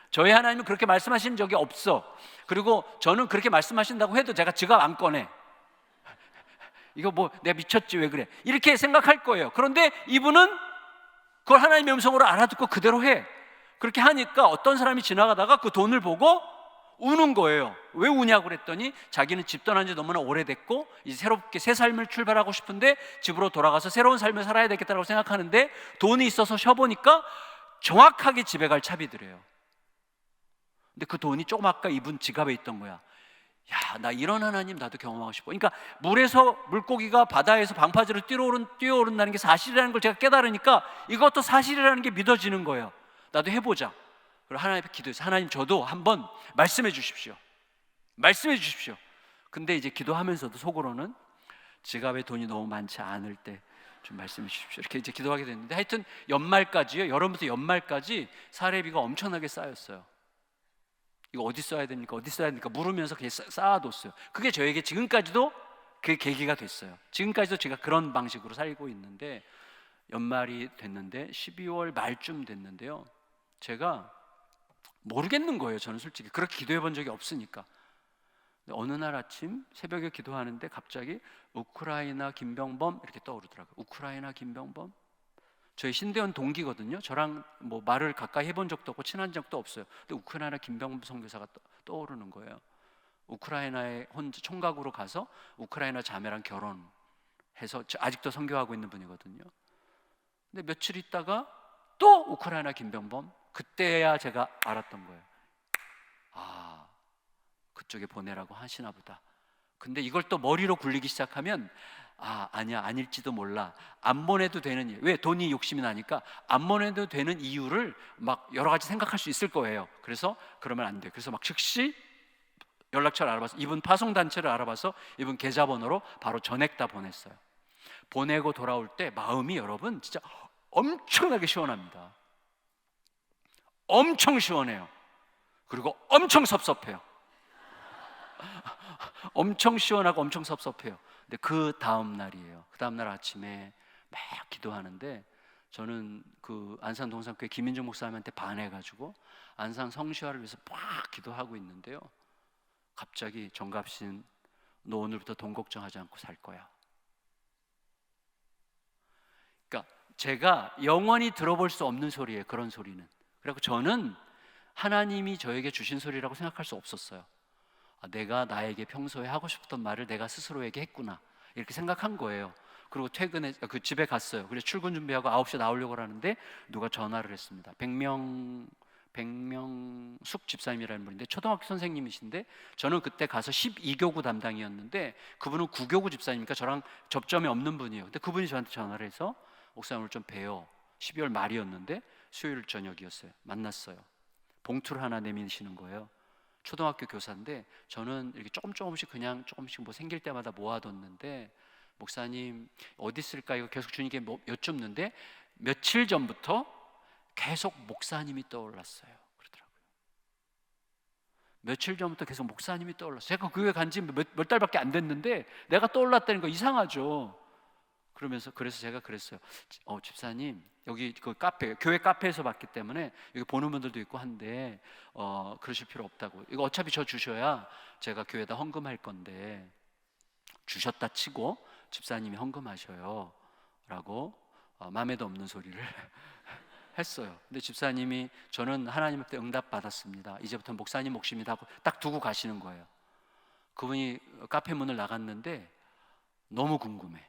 저희 하나님은 그렇게 말씀하신 적이 없어. 그리고 저는 그렇게 말씀하신다고 해도 제가 지갑 안 꺼내. 이거 뭐 내가 미쳤지 왜 그래 이렇게 생각할 거예요. 그런데 이분은 그걸 하나님의 음성으로 알아듣고 그대로 해. 그렇게 하니까 어떤 사람이 지나가다가 그 돈을 보고 우는 거예요. 왜 우냐고 그랬더니 자기는 집 떠난 지 너무나 오래됐고 이제 새롭게 새 삶을 출발하고 싶은데 집으로 돌아가서 새로운 삶을 살아야 되겠다고 생각하는데 돈이 있어서 쉬어보니까 정확하게 집에 갈 차비들이에요. 근데 그 돈이 조금 아까 이분 지갑에 있던 거야. 야, 나 이런 하나님 나도 경험하고 싶어. 그러니까 물에서 물고기가 바다에서 방파제로 뛰어오른다는 게 사실이라는 걸 제가 깨달으니까 이것도 사실이라는 게 믿어지는 거예요. 나도 해보자. 그리고 하나님 앞에 기도해서 하나님 저도 한번 말씀해 주십시오. 말씀해 주십시오. 근데 이제 기도하면서도 속으로는 지갑에 돈이 너무 많지 않을 때 좀 말씀해 주십시오. 이렇게 이제 기도하게 됐는데 하여튼 연말까지요. 여름부터 연말까지 사례비가 엄청나게 쌓였어요. 이거 어디 써야 됩니까? 어디 써야 됩니까? 물으면서 그냥 쌓아뒀어요. 그게 저에게 지금까지도 그 계기가 됐어요. 지금까지도 제가 그런 방식으로 살고 있는데 연말이 됐는데 12월 말쯤 됐는데요. 제가 모르겠는 거예요. 저는 솔직히 그렇게 기도해 본 적이 없으니까. 어느 날 아침 새벽에 기도하는데 갑자기 우크라이나 김병범 이렇게 떠오르더라고요. 우크라이나 김병범? 저희 신대원 동기거든요. 저랑 뭐 말을 가까이 해본 적도 없고 친한 적도 없어요. 근데 우크라이나 김병범 선교사가 떠오르는 거예요. 우크라이나에 혼자 총각으로 가서 우크라이나 자매랑 결혼해서 아직도 선교하고 있는 분이거든요. 근데 며칠 있다가 또 우크라이나 김병범, 그때야 제가 알았던 거예요. 아, 그쪽에 보내라고 하시나 보다. 근데 이걸 또 머리로 굴리기 시작하면 아니야, 아닐지도 몰라. 안 보내도 되는 이유. 왜? 돈이 욕심이 나니까 안 보내도 되는 이유를 막 여러 가지 생각할 수 있을 거예요. 그래서 그러면 안 돼. 그래서 막 즉시 연락처를 알아봐서 이분 파송단체를 알아봐서 이분 계좌번호로 바로 전액 다 보냈어요. 보내고 돌아올 때 마음이 여러분 진짜 엄청나게 시원합니다. 엄청 시원해요. 그리고 엄청 섭섭해요. 엄청 시원하고 엄청 섭섭해요. 근데 그 다음 날이에요. 그 다음 날 아침에 막 기도하는데 저는 그 안산 동산교회 김인중 목사님한테 반해가지고 안산 성시화를 위해서 막 기도하고 있는데요. 갑자기 정갑신, 너 오늘부터 돈 걱정하지 않고 살 거야. 그러니까 제가 영원히 들어볼 수 없는 소리예요. 그런 소리는. 그래서 저는 하나님이 저에게 주신 소리라고 생각할 수 없었어요. 내가 나에게 평소에 하고 싶었던 말을 내가 스스로에게 했구나, 이렇게 생각한 거예요. 그리고 퇴근해 집에 갔어요. 그래서 출근 준비하고 9시에 나오려고 하는데 누가 전화를 했습니다. 백명숙 집사님이라는 분인데 초등학교 선생님이신데 저는 그때 가서 12교구 담당이었는데 그분은 9교구 집사님이니까 저랑 접점이 없는 분이에요. 근데 그분이 저한테 전화를 해서 목사님을 좀 뵈요. 12월 말이었는데 수요일 저녁이었어요. 만났어요. 봉투를 하나 내미시는 거예요. 초등학교 교사인데 저는 이렇게 조금씩 그냥 조금씩 뭐 생길 때마다 모아뒀는데 목사님 어디 있을까 이거 계속 주님께 여쭙는데 며칠 전부터 계속 목사님이 떠올랐어요. 그러더라고요. 며칠 전부터 계속 목사님이 떠올랐어요. 제가 교회 간 지 몇 달밖에 안 됐는데 내가 떠올랐다는 거 이상하죠. 그래서 제가 그랬어요. 집사님 여기 그 교회 카페에서 봤기 때문에 여기 보는 분들도 있고 한데 그러실 필요 없다고. 이거 어차피 저 주셔야 제가 교회에다 헌금할 건데 주셨다 치고 집사님이 헌금하셔요 라고 마음에도 없는 소리를 했어요. 근데 집사님이 저는 하나님한테 응답 받았습니다. 이제부터 목사님 몫입니다 하고 딱 두고 가시는 거예요. 그분이 카페 문을 나갔는데 너무 궁금해.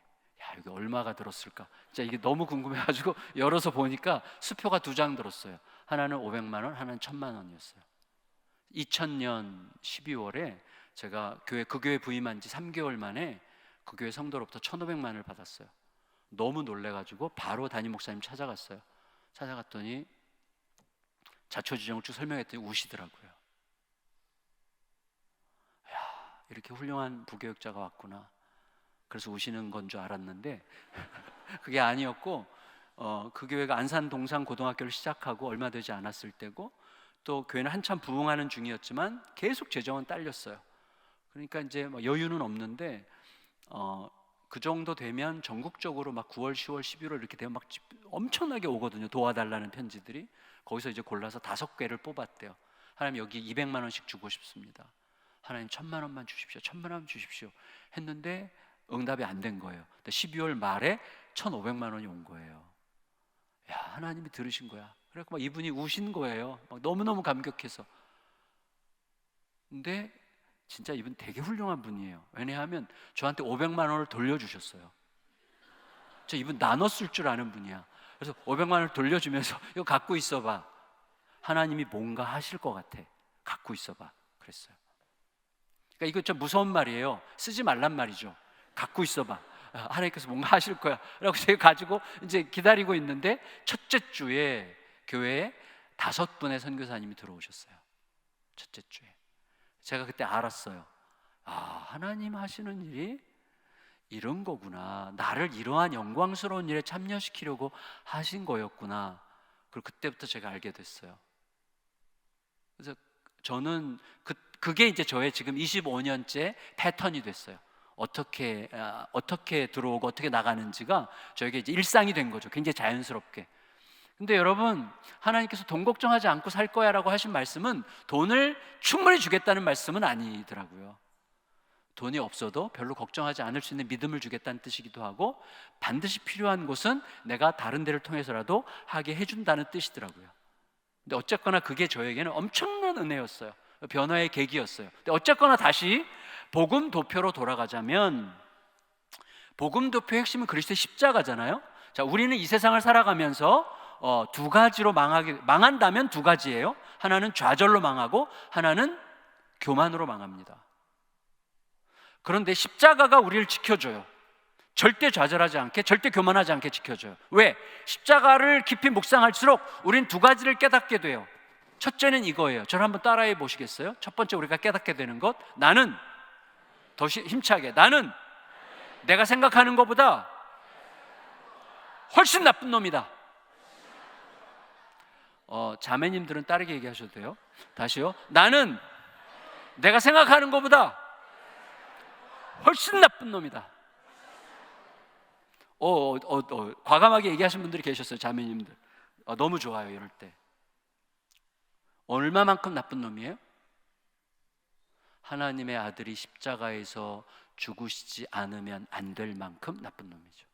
야, 여기 얼마가 들었을까? 진짜 이게 너무 궁금해가지고 열어서 보니까 수표가 2장 들었어요. 하나는 500만 원, 하나는 1000만 원이었어요. 2000년 12월에 제가 그 교회 부임한 지 3개월 만에 그 교회 성도로부터 1500만 원을 받았어요. 너무 놀래가지고 바로 담임 목사님 찾아갔어요. 찾아갔더니 자초지종을 쭉 설명했더니 우시더라고요. 야, 이렇게 훌륭한 부교육자가 왔구나. 그래서 우시는 건 줄 알았는데 그게 아니었고 그 교회가 안산 동산 고등학교를 시작하고 얼마 되지 않았을 때고 또 교회는 한참 부흥하는 중이었지만 계속 재정은 딸렸어요. 그러니까 이제 뭐 여유는 없는데 그 정도 되면 전국적으로 막 9월, 10월, 11월 이렇게 되면 막 엄청나게 오거든요. 도와달라는 편지들이. 거기서 이제 골라서 5개를 뽑았대요. 하나님 여기 200만 원씩 주고 싶습니다. 하나님 1000만 원만 주십시오. 1000만 원 주십시오. 했는데 응답이 안 된 거예요. 12월 말에 1500만 원이 온 거예요. 야, 하나님이 들으신 거야. 그래서 막 이분이 우신 거예요. 막 너무너무 감격해서. 근데 진짜 이분 되게 훌륭한 분이에요. 왜냐하면 저한테 500만 원을 돌려주셨어요. 저 이분 나눠 쓸 줄 아는 분이야. 그래서 500만 원을 돌려주면서 이거 갖고 있어봐. 하나님이 뭔가 하실 것 같아. 갖고 있어봐. 그랬어요. 그러니까 이거 좀 무서운 말이에요. 쓰지 말란 말이죠. 갖고 있어봐. 하나님께서 뭔가 하실 거야. 라고 제가 가지고 이제 기다리고 있는데 첫째 주에 교회에 5분의 선교사님이 들어오셨어요. 첫째 주에. 제가 그때 알았어요. 하나님 하시는 일이 이런 거구나. 나를 이러한 영광스러운 일에 참여시키려고 하신 거였구나. 그리고 그때부터 제가 알게 됐어요. 그래서 저는 그게 이제 저의 지금 25년째 패턴이 됐어요. 어떻게 들어오고 어떻게 나가는지가 저에게 이제 일상이 된 거죠. 굉장히 자연스럽게. 근데 여러분, 하나님께서 돈 걱정하지 않고 살 거야 라고 하신 말씀은 돈을 충분히 주겠다는 말씀은 아니더라고요. 돈이 없어도 별로 걱정하지 않을 수 있는 믿음을 주겠다는 뜻이기도 하고, 반드시 필요한 곳은 내가 다른 데를 통해서라도 하게 해준다는 뜻이더라고요. 근데 어쨌거나 그게 저에게는 엄청난 은혜였어요. 변화의 계기였어요. 근데 어쨌거나 다시 복음 도표로 돌아가자면, 복음 도표의 핵심은 그리스도의 십자가잖아요. 자, 우리는 이 세상을 살아가면서 두 가지로 망한다면 두 가지예요. 하나는 좌절로 망하고 하나는 교만으로 망합니다. 그런데 십자가가 우리를 지켜줘요. 절대 좌절하지 않게, 절대 교만하지 않게 지켜줘요. 왜? 십자가를 깊이 묵상할수록 우린 두 가지를 깨닫게 돼요. 첫째는 이거예요. 저를 한번 따라해 보시겠어요? 첫 번째 우리가 깨닫게 되는 것, 나는, 더 힘차게, 나는 내가 생각하는 것보다 훨씬 나쁜 놈이다. 자매님들은 따르게 얘기하셔도 돼요. 다시요. 나는 내가 생각하는 것보다 훨씬 나쁜 놈이다. 과감하게 얘기하신 분들이 계셨어요. 자매님들. 너무 좋아요. 이럴 때 얼마만큼 나쁜 놈이에요? 하나님의 아들이 십자가에서 죽으시지 않으면 안 될 만큼 나쁜 놈이죠.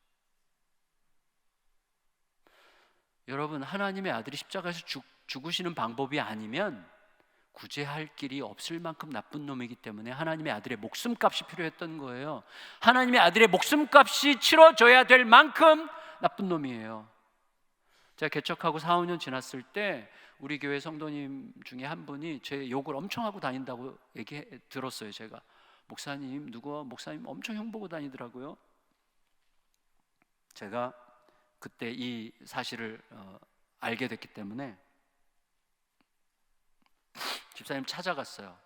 여러분, 하나님의 아들이 십자가에서 죽으시는 방법이 아니면 구제할 길이 없을 만큼 나쁜 놈이기 때문에 하나님의 아들의 목숨값이 필요했던 거예요. 하나님의 아들의 목숨값이 치러져야 될 만큼 나쁜 놈이에요. 제가 개척하고 4, 5년 지났을 때 우리 교회 성도님 중에 한 분이 제 욕을 엄청 하고 다닌다고 들었어요. 제가 목사님 엄청 흉보고 다니더라고요. 제가 그때 이 사실을 알게 됐기 때문에 집사님 찾아갔어요.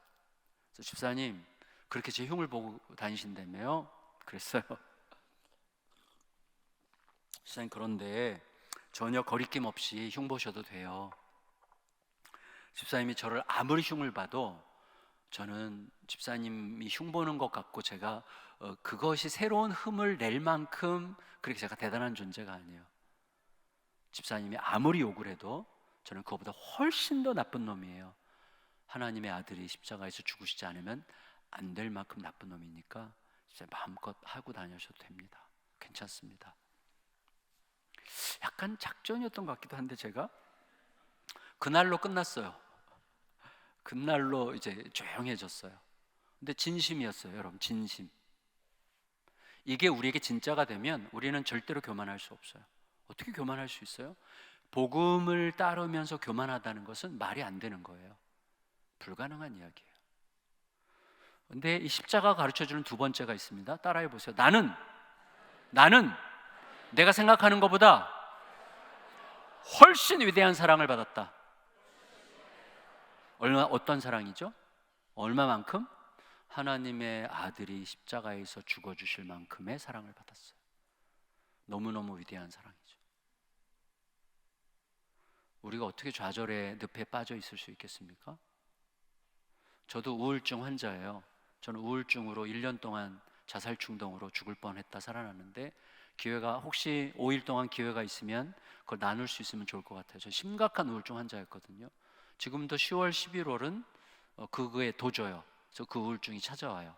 그래서 집사님, 그렇게 제 흉을 보고 다니신다며요? 그랬어요. 집사님, 그런데 전혀 거리낌 없이 흉 보셔도 돼요. 집사님이 저를 아무리 흉을 봐도 저는 집사님이 흉 보는 것 같고 제가 그것이 새로운 흠을 낼 만큼 그렇게 제가 대단한 존재가 아니에요. 집사님이 아무리 욕을 해도 저는 그거보다 훨씬 더 나쁜 놈이에요. 하나님의 아들이 십자가에서 죽으시지 않으면 안 될 만큼 나쁜 놈이니까 진짜 마음껏 하고 다니셔도 됩니다. 괜찮습니다. 약간 작전이었던 것 같기도 한데 제가 그날로 끝났어요. 그날로 이제 조용해졌어요. 근데 진심이었어요, 여러분. 진심. 이게 우리에게 진짜가 되면 우리는 절대로 교만할 수 없어요. 어떻게 교만할 수 있어요? 복음을 따르면서 교만하다는 것은 말이 안 되는 거예요. 불가능한 이야기예요. 근데 이 십자가가 가르쳐주는 두 번째가 있습니다. 따라해 보세요. 나는 내가 생각하는 것보다 훨씬 위대한 사랑을 받았다. 어떤 사랑이죠? 얼마만큼? 하나님의 아들이 십자가에서 죽어주실 만큼의 사랑을 받았어요. 너무너무 위대한 사랑이죠. 우리가 어떻게 좌절의 늪에 빠져 있을 수 있겠습니까? 저도 우울증 환자예요. 저는 우울증으로 1년 동안 자살 충동으로 죽을 뻔했다 살아났는데, 기회가 혹시 5일 동안 기회가 있으면 그걸 나눌 수 있으면 좋을 것 같아요. 저 심각한 우울증 환자였거든요. 지금도 10월, 11월은 그거에 도져요. 그래서 그 우울증이 찾아와요.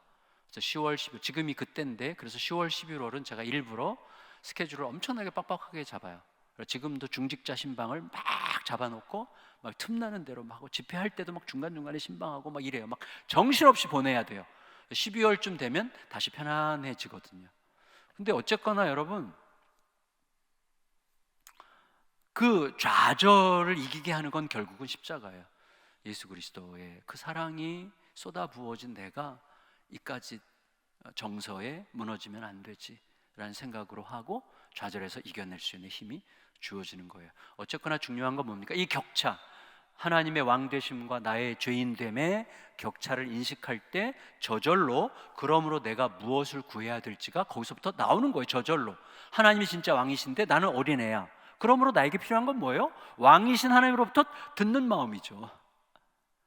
그래서 10월, 11월 지금이 그때인데, 그래서 10월, 11월은 제가 일부러 스케줄을 엄청나게 빡빡하게 잡아요. 지금도 중직자 신방을 막 잡아놓고 막 틈나는 대로 막 하고, 집회할 때도 막 중간중간에 신방하고 막 이래요. 막 정신없이 보내야 돼요. 12월쯤 되면 다시 편안해지거든요. 근데 어쨌거나 여러분, 그 좌절을 이기게 하는 건 결국은 십자가예요. 예수 그리스도의 그 사랑이 쏟아 부어진 내가 이까지 정서에 무너지면 안 되지 라는 생각으로 하고 좌절해서 이겨낼 수 있는 힘이 주어지는 거예요. 어쨌거나 중요한 건 뭡니까? 이 격차, 하나님의 왕되심과 나의 죄인됨의 격차를 인식할 때 저절로, 그러므로 내가 무엇을 구해야 될지가 거기서부터 나오는 거예요. 저절로. 하나님이 진짜 왕이신데 나는 어린애야. 그러므로 나에게 필요한 건 뭐예요? 왕이신 하나님으로부터 듣는 마음이죠.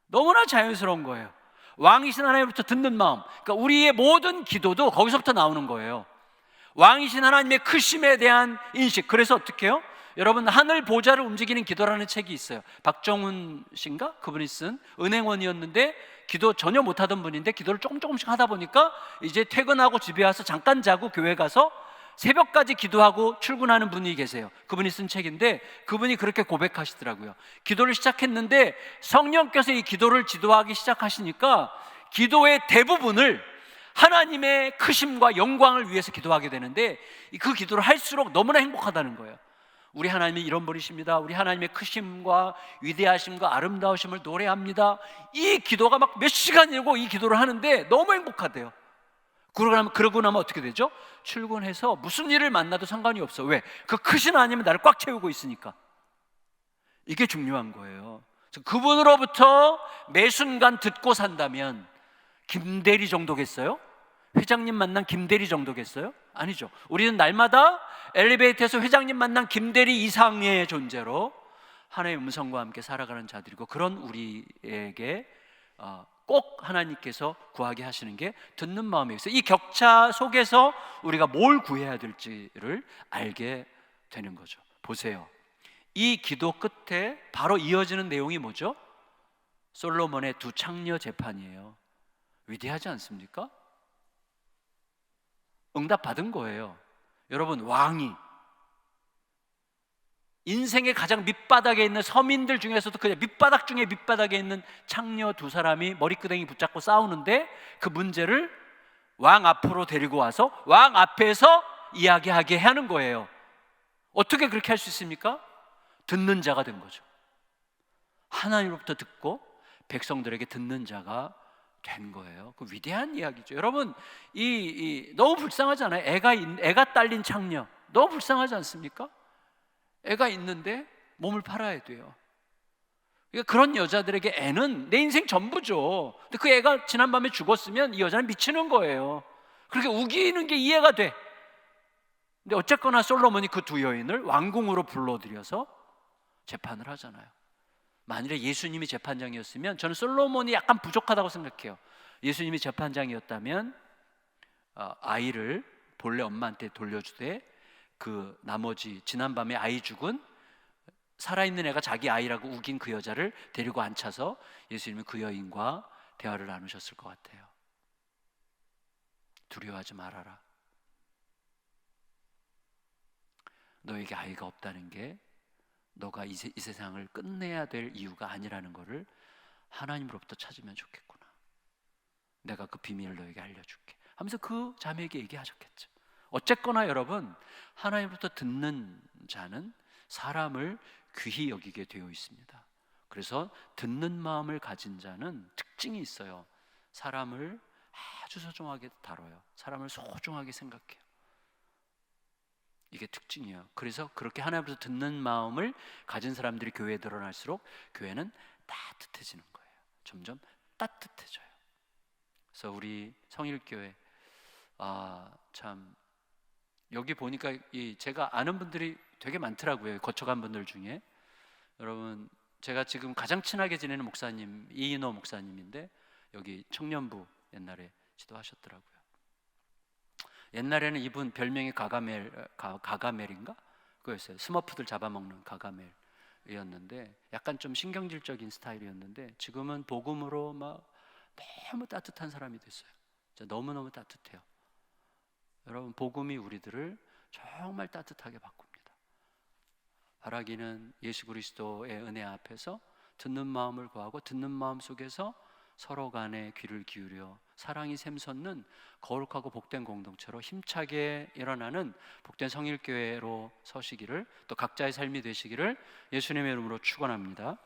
너무나 자연스러운 거예요. 왕이신 하나님으로부터 듣는 마음. 그러니까 우리의 모든 기도도 거기서부터 나오는 거예요. 왕이신 하나님의 크심에 대한 인식. 그래서 어떻게 해요? 여러분, 하늘 보좌를 움직이는 기도라는 책이 있어요. 박정훈 씨인가? 그분이 쓴, 은행원이었는데 기도 전혀 못하던 분인데 기도를 조금씩 하다 보니까 이제 퇴근하고 집에 와서 잠깐 자고 교회 가서 새벽까지 기도하고 출근하는 분이 계세요. 그분이 쓴 책인데 그분이 그렇게 고백하시더라고요. 기도를 시작했는데 성령께서 이 기도를 지도하기 시작하시니까 기도의 대부분을 하나님의 크심과 영광을 위해서 기도하게 되는데 그 기도를 할수록 너무나 행복하다는 거예요. 우리 하나님이 이런 분이십니다. 우리 하나님의 크심과 위대하심과 아름다우심을 노래합니다. 이 기도가 막 몇 시간이고 이 기도를 하는데 너무 행복하대요. 그러고 나면 어떻게 되죠? 출근해서 무슨 일을 만나도 상관이 없어. 왜? 그 크신 하나님은 나를 꽉 채우고 있으니까. 이게 중요한 거예요. 그분으로부터 매 순간 듣고 산다면 김대리 정도겠어요? 회장님 만난 김대리 정도겠어요? 아니죠. 우리는 날마다 엘리베이터에서 회장님 만난 김대리 이상의 존재로 하나님의 음성과 함께 살아가는 자들이고, 그런 우리에게 꼭 하나님께서 구하게 하시는 게 듣는 마음에 있어요. 이 격차 속에서 우리가 뭘 구해야 될지를 알게 되는 거죠. 보세요. 이 기도 끝에 바로 이어지는 내용이 뭐죠? 솔로몬의 두 창녀 재판이에요. 위대하지 않습니까? 응답 받은 거예요. 여러분, 왕이 인생의 가장 밑바닥에 있는 서민들 중에서도 그냥 밑바닥 중에 밑바닥에 있는 창녀 두 사람이 머리끄댕이 붙잡고 싸우는데 그 문제를 왕 앞으로 데리고 와서 왕 앞에서 이야기하게 하는 거예요. 어떻게 그렇게 할 수 있습니까? 듣는 자가 된 거죠. 하나님으로부터 듣고 백성들에게 듣는 자가 된 거예요. 그 위대한 이야기죠. 여러분, 너무 불쌍하지 않아요? 애가 딸린 창녀 너무 불쌍하지 않습니까? 애가 있는데 몸을 팔아야 돼요. 그러니까 그런 여자들에게 애는 내 인생 전부죠. 근데 그 애가 지난밤에 죽었으면 이 여자는 미치는 거예요. 그렇게 우기는 게 이해가 돼. 근데 어쨌거나 솔로몬이 그 두 여인을 왕궁으로 불러들여서 재판을 하잖아요. 만일에 예수님이 재판장이었으면 저는 솔로몬이 약간 부족하다고 생각해요. 예수님이 재판장이었다면 아이를 본래 엄마한테 돌려주되 그 나머지 지난밤에 아이 죽은 살아있는 애가 자기 아이라고 우긴 그 여자를 데리고 앉혀서 예수님은 그 여인과 대화를 나누셨을 것 같아요. 두려워하지 말아라. 너에게 아이가 없다는 게 너가 이 세상을 끝내야 될 이유가 아니라는 것을 하나님으로부터 찾으면 좋겠구나. 내가 그 비밀을 너에게 알려줄게 하면서 그 자매에게 얘기하셨겠죠. 어쨌거나 여러분, 하나님으로부터 듣는 자는 사람을 귀히 여기게 되어 있습니다. 그래서 듣는 마음을 가진 자는 특징이 있어요. 사람을 아주 소중하게 다뤄요. 사람을 소중하게 생각해요. 이게 특징이에요. 그래서 그렇게 하나님으로부터 듣는 마음을 가진 사람들이 교회에 드러날수록 교회는 따뜻해지는 거예요. 점점 따뜻해져요. 그래서 우리 성일교회 참 여기 보니까 제가 아는 분들이 되게 많더라고요. 거쳐간 분들 중에. 여러분, 제가 지금 가장 친하게 지내는 목사님 이인호 목사님인데 여기 청년부 옛날에 지도하셨더라고요. 옛날에는 이분 별명이 가가멜인가? 그거였어요. 스머프들 잡아먹는 가가멜이었는데 약간 좀 신경질적인 스타일이었는데 지금은 복음으로 막 너무 따뜻한 사람이 됐어요. 너무너무 따뜻해요. 여러분, 복음이 우리들을 정말 따뜻하게 바꿉니다. 바라기는 예수 그리스도의 은혜 앞에서 듣는 마음을 구하고 듣는 마음 속에서 서로 간에 귀를 기울여 사랑이 샘솟는 거룩하고 복된 공동체로 힘차게 일어나는 복된 성일교회로 서시기를, 또 각자의 삶이 되시기를 예수님의 이름으로 축원합니다.